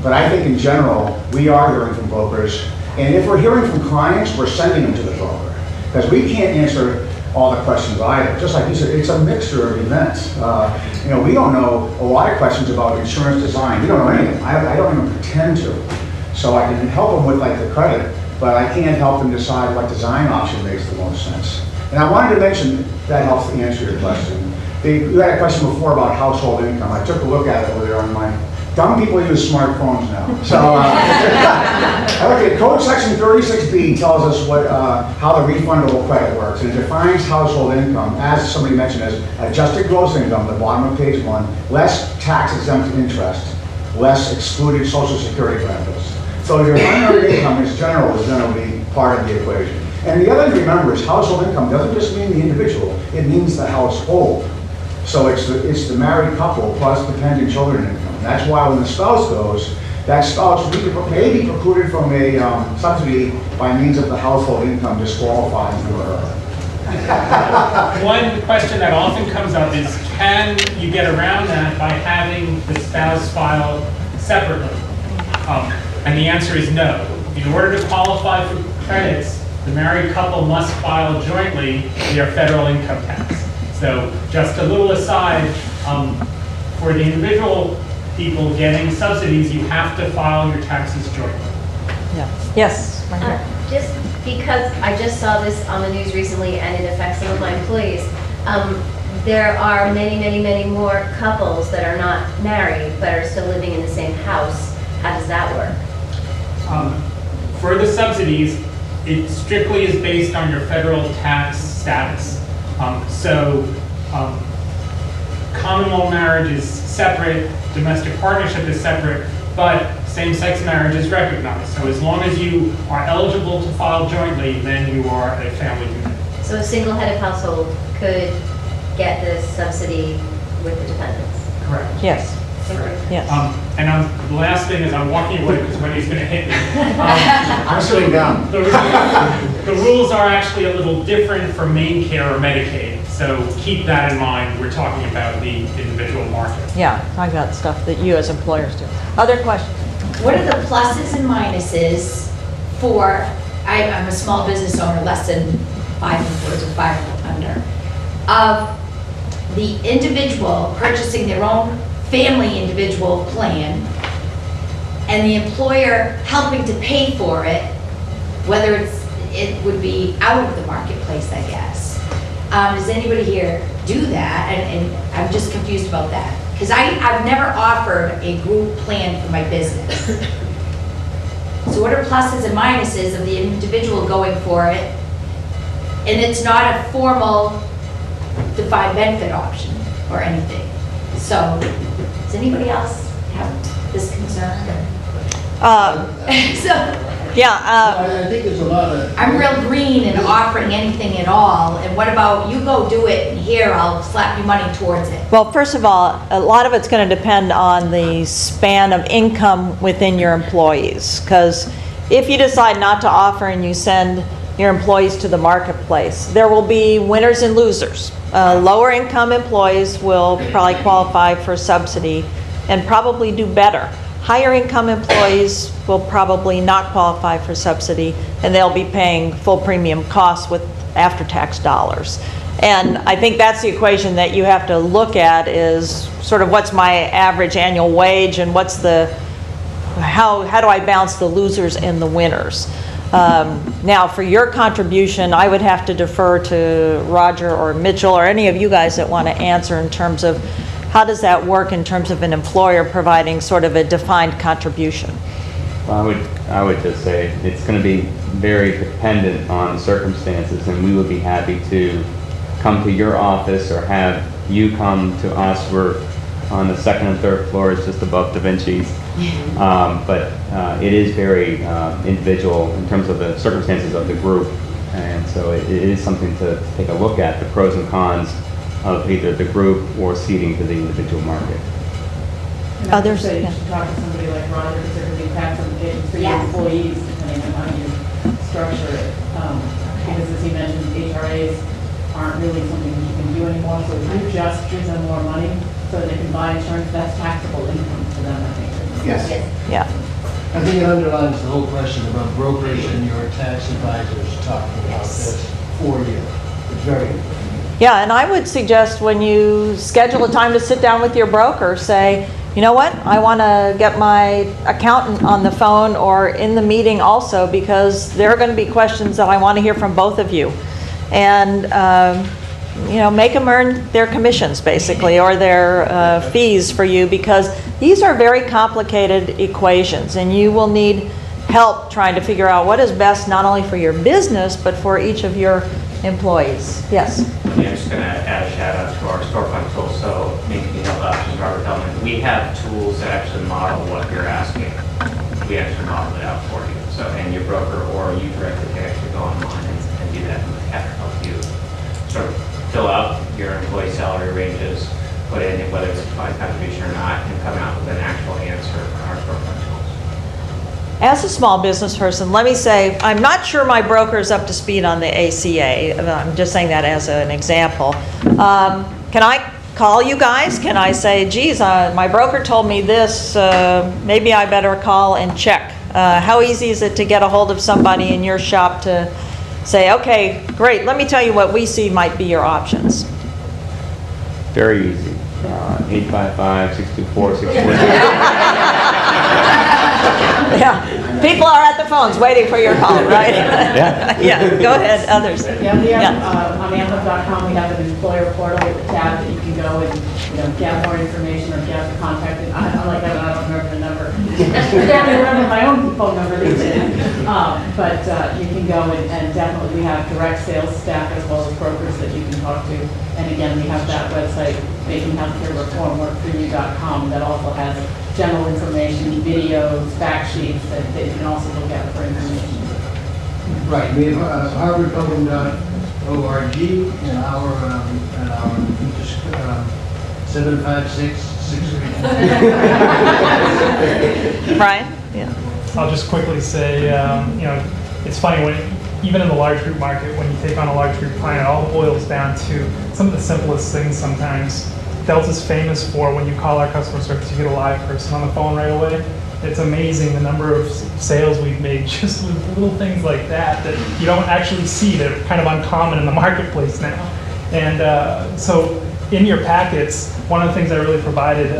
[SPEAKER 3] But I think in general, we are hearing from brokers, and if we're hearing from clients, we're sending them to the broker, because we can't answer all the questions either. Just like you said, it's a mixture of events. You know, we don't know a lot of questions about insurance design. We don't know anything. I don't even pretend to. So I can help them with like the credit, but I can't help them decide what design option makes the most sense. And I wanted to mention, that helps to answer your question. You had a question before about household income. I took a look at it over there on my, dumb people use smartphones now. So I look at Code Section 36B tells us what, how the refundable credit works. And it defines household income, as somebody mentioned, as adjusted gross income, the bottom of page 1, less tax exempt interest, less excluded Social Security benefits. So your unearned income in general is going to be part of the equation. And the other thing to remember is household income doesn't just mean the individual, it means the household. So it's the married couple plus dependent children income. That's why when the spouse goes, that spouse may be precluded from a subsidy by means of the household income disqualifying for her.
[SPEAKER 2] One question that often comes up is, can you get around that by having the spouse file separately? And the answer is no. In order to qualify for credits, the married couple must file jointly their federal income tax. So just a little aside, for the individual people getting subsidies, you have to file your taxes jointly.
[SPEAKER 1] Yeah. Yes. Right here.
[SPEAKER 12] Just because I just saw this on the news recently and it affects some of my employees, there are many, many, many more couples that are not married but are still living in the same house. How does that work?
[SPEAKER 2] For the subsidies, it strictly is based on your federal tax status. Common law marriage is separate, domestic partnership is separate, but same-sex marriage is recognized. So as long as you are eligible to file jointly, then you are a family unit.
[SPEAKER 12] So a single-headed household could get this subsidy with the dependents?
[SPEAKER 2] Correct.
[SPEAKER 1] Yes.
[SPEAKER 2] Correct.
[SPEAKER 1] Yes.
[SPEAKER 2] And the last thing is I'm walking away because Wendy's going to hit me.
[SPEAKER 3] I'm sitting down.
[SPEAKER 2] The rules are actually a little different for Maine Care or Medicaid, so keep that in mind. We're talking about the individual market.
[SPEAKER 1] Yeah, talking about stuff that you as employers do. Other questions?
[SPEAKER 13] What are the pluses and minuses for, I'm a small business owner, less than 5 employees or 5 under, of the individual purchasing their own family individual plan and the employer helping to pay for it, whether it would be out of the marketplace, I guess. Does anybody here do that? And I'm just confused about that. Because I've never offered a group plan for my business. So what are pluses and minuses of the individual going for it? And it's not a formal defined benefit option or anything. So does anybody else have this concern?
[SPEAKER 4] I think there's a lot of.
[SPEAKER 13] I'm real green in offering anything at all, and what about you go do it, and here, I'll slap you money towards it.
[SPEAKER 1] Well, first of all, a lot of it's going to depend on the span of income within your employees, because if you decide not to offer and you send your employees to the marketplace, there will be winners and losers. Lower income employees will probably qualify for subsidy and probably do better. Higher income employees will probably not qualify for subsidy, and they'll be paying full premium costs with after-tax dollars. And I think that's the equation that you have to look at, is sort of what's my average annual wage and what's the, how do I balance the losers and the winners. Now, for your contribution, I would have to defer to Roger or Mitchell or any of you guys that want to answer in terms of how does that work in terms of an employer providing sort of a defined contribution?
[SPEAKER 5] Well, I would just say it's going to be very dependent on circumstances, and we would be happy to come to your office or have you come to us. We're on the second and third floors, just above Da Vinci's. But it is very individual in terms of the circumstances of the group, and so it is something to take a look at, the pros and cons of either the group or seeding to the individual market.
[SPEAKER 10] Others, you should talk to somebody like Roger, because there could be tax implications for your employees depending on how you structure it. Because as he mentioned, HRAs aren't really something that you can do anymore, so if you just give them more money so they can buy insurance, that's taxable income for them, I think.
[SPEAKER 4] Yes.
[SPEAKER 1] Yeah.
[SPEAKER 4] I think it underlines the whole question about brokers and your tax advisors talking about this for you. It's very important.
[SPEAKER 1] Yeah, and I would suggest when you schedule a time to sit down with your broker, say, you know what, I want to get my accountant on the phone or in the meeting also, because there are going to be questions that I want to hear from both of you. And, you know, make them earn their commissions, basically, or their fees for you, because these are very complicated equations, and you will need help trying to figure out what is best not only for your business, but for each of your employees. Yes?
[SPEAKER 8] Yeah, I'm just going to add a shout out to our storefront tool. So Maine Health Options, Robert Hellman, we have tools that actually model what you're asking. We actually model it out for you. So, and your broker or you directly can actually go online and do that and have to help you sort of fill out your employee salary ranges, put in whether it's a defined contribution or not, and come out with an actual answer for our storefront tools.
[SPEAKER 1] As a small business person, let me say, I'm not sure my broker is up to speed on the ACA. I'm just saying that as an example. Can I call you guys? Can I say, geez, my broker told me this, maybe I better call and check? How easy is it to get a hold of somebody in your shop to say, okay, great, let me tell you what we see might be your options?
[SPEAKER 5] Very easy. 855-624-64.
[SPEAKER 1] Yeah, people are at the phones waiting for your call, right?
[SPEAKER 5] Yeah.
[SPEAKER 1] Yeah, go ahead, others.
[SPEAKER 10] Yeah, we have, on Anthem.com, we have an employer portal with a tab that you can go and, you know, get more information or get the contact. I'm like, I don't remember the number. I can't remember my own phone number these days. But you can go and definitely we have direct sales staff as well as brokers that you can talk to. And again, we have that website, makinghealthcarereformworkforyou.com, that also has general information, videos, fact sheets that you can also look at for information.
[SPEAKER 4] Right, we have harvardpublic.org and our 756-633.
[SPEAKER 1] Brian? Yeah.
[SPEAKER 9] I'll just quickly say, you know, it's funny when, even in the large group market, when you take on a large group client, it all boils down to some of the simplest things sometimes. Delta's famous for when you call our customer service, you get a live person on the phone right away. It's amazing the number of sales we've made just with little things like that that you don't actually see. They're kind of uncommon in the marketplace now. And so in your packets, one of the things I really provided,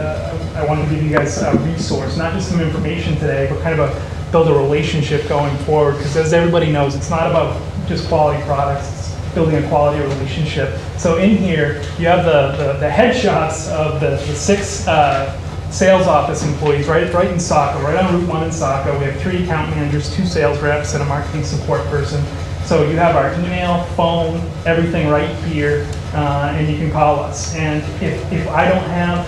[SPEAKER 9] I wanted to give you guys a resource, not just some information today, but kind of build a relationship going forward. Because as everybody knows, it's not about just quality products, it's building a quality relationship. So in here, you have the headshots of the 6 sales office employees right in Saco, right on Route 1 in Saco. We have 3 account managers, 2 sales reps, and a marketing support person. So you have our email, phone, everything right here, and you can call us. And if I don't have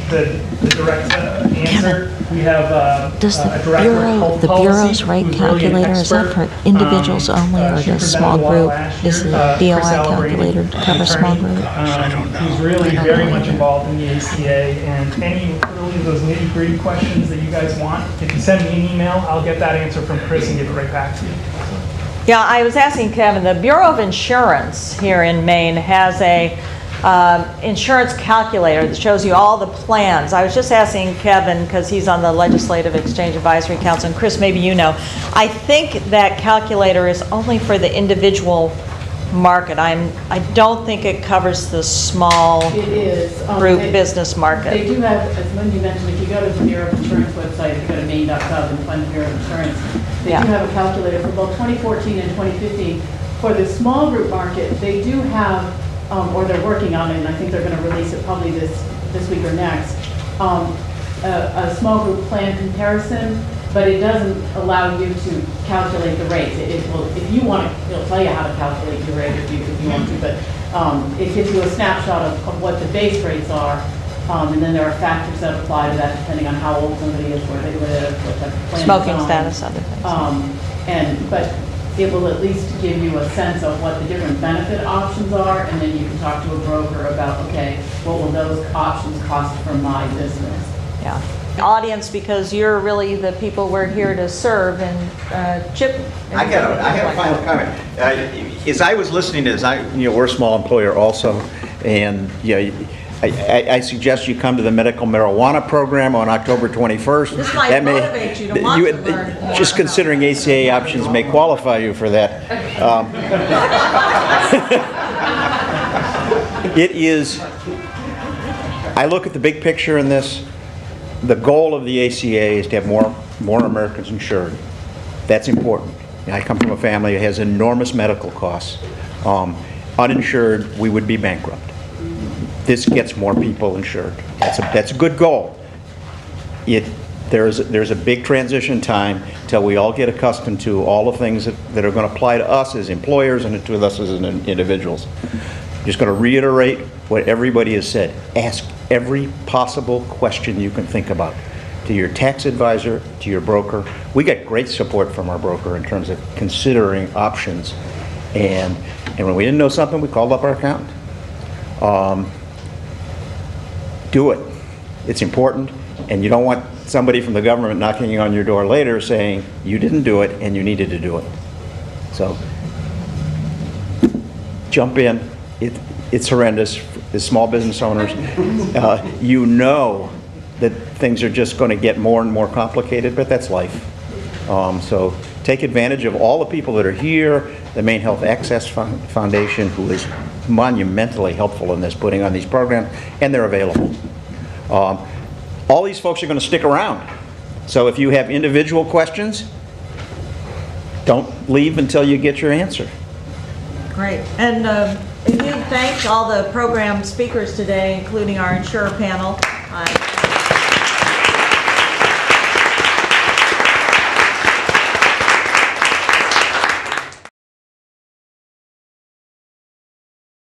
[SPEAKER 9] the direct answer, we have
[SPEAKER 14] Does
[SPEAKER 9] a director of health
[SPEAKER 14] the
[SPEAKER 9] policy
[SPEAKER 14] Bureau's rate
[SPEAKER 9] who's really an
[SPEAKER 14] calculator, is that
[SPEAKER 9] expert.
[SPEAKER 14] for individuals only, or
[SPEAKER 9] She
[SPEAKER 14] the
[SPEAKER 9] presented
[SPEAKER 14] small
[SPEAKER 9] a lot
[SPEAKER 14] group?
[SPEAKER 9] last
[SPEAKER 14] Is the
[SPEAKER 9] year.
[SPEAKER 14] BOI
[SPEAKER 9] Chris Alabrini,
[SPEAKER 14] calculator to cover small
[SPEAKER 9] attorney,
[SPEAKER 14] group?
[SPEAKER 9] who's really very much involved in the ACA, and any really of those nitty-gritty questions that you guys want, if you send me an email, I'll get that answer from Chris and give it right back to you.
[SPEAKER 1] Yeah, I was asking Kevin, the Bureau of Insurance here in Maine has a insurance calculator that shows you all the plans. I was just asking Kevin, because he's on the Legislative Exchange Advisory Council, and Chris, maybe you know. I think that calculator is only for the individual market. I don't think it covers the small
[SPEAKER 10] It is.
[SPEAKER 1] group business market.
[SPEAKER 10] They do have, as Lindy mentioned, if you go to the Bureau of Insurance website, if you go to Maine.gov and find the Bureau of Insurance, they do have a calculator for both 2014 and 2015. For the small group market, they do have, or they're working on it, and I think they're going to release it probably this week or next, a small group plan comparison, but it doesn't allow you to calculate the rates. It will, if you want to, it'll tell you how to calculate your rate if you want to, but it gives you a snapshot of what the base rates are, and then there are factors that apply to that depending on how old somebody is, where they live, what type of plan.
[SPEAKER 1] Smoking status, other things.
[SPEAKER 10] But it will at least give you a sense of what the different benefit options are, and then you can talk to a broker about, okay, what will those options cost for my business?
[SPEAKER 1] Yeah. Audience, because you're really the people we're here to serve, and Chip.
[SPEAKER 15] I got a final comment. As I was listening to this, we're a small employer also, and I suggest you come to the medical marijuana program on October 21st.
[SPEAKER 1] This might motivate you to want to learn more.
[SPEAKER 15] Just considering ACA options may qualify you for that. It is, I look at the big picture in this. The goal of the ACA is to have more Americans insured. That's important. I come from a family that has enormous medical costs. Uninsured, we would be bankrupt. This gets more people insured. That's a good goal. There's a big transition time till we all get accustomed to all the things that are going to apply to us as employers and to us as individuals. Just going to reiterate what everybody has said. Ask every possible question you can think about to your tax advisor, to your broker. We get great support from our broker in terms of considering options. And when we didn't know something, we called up our accountant. Do it. It's important, and you don't want somebody from the government knocking on your door later saying you didn't do it and you needed to do it. So jump in. It's horrendous. As small business owners, you know that things are just going to get more and more complicated, but that's life. So take advantage of all the people that are here, the Maine Health Access Foundation, who is monumentally helpful in this, putting on these programs, and they're available. All these folks are going to stick around. So if you have individual questions, don't leave until you get your answer.
[SPEAKER 1] Great. And if you thank all the program speakers today, including our insurer panel,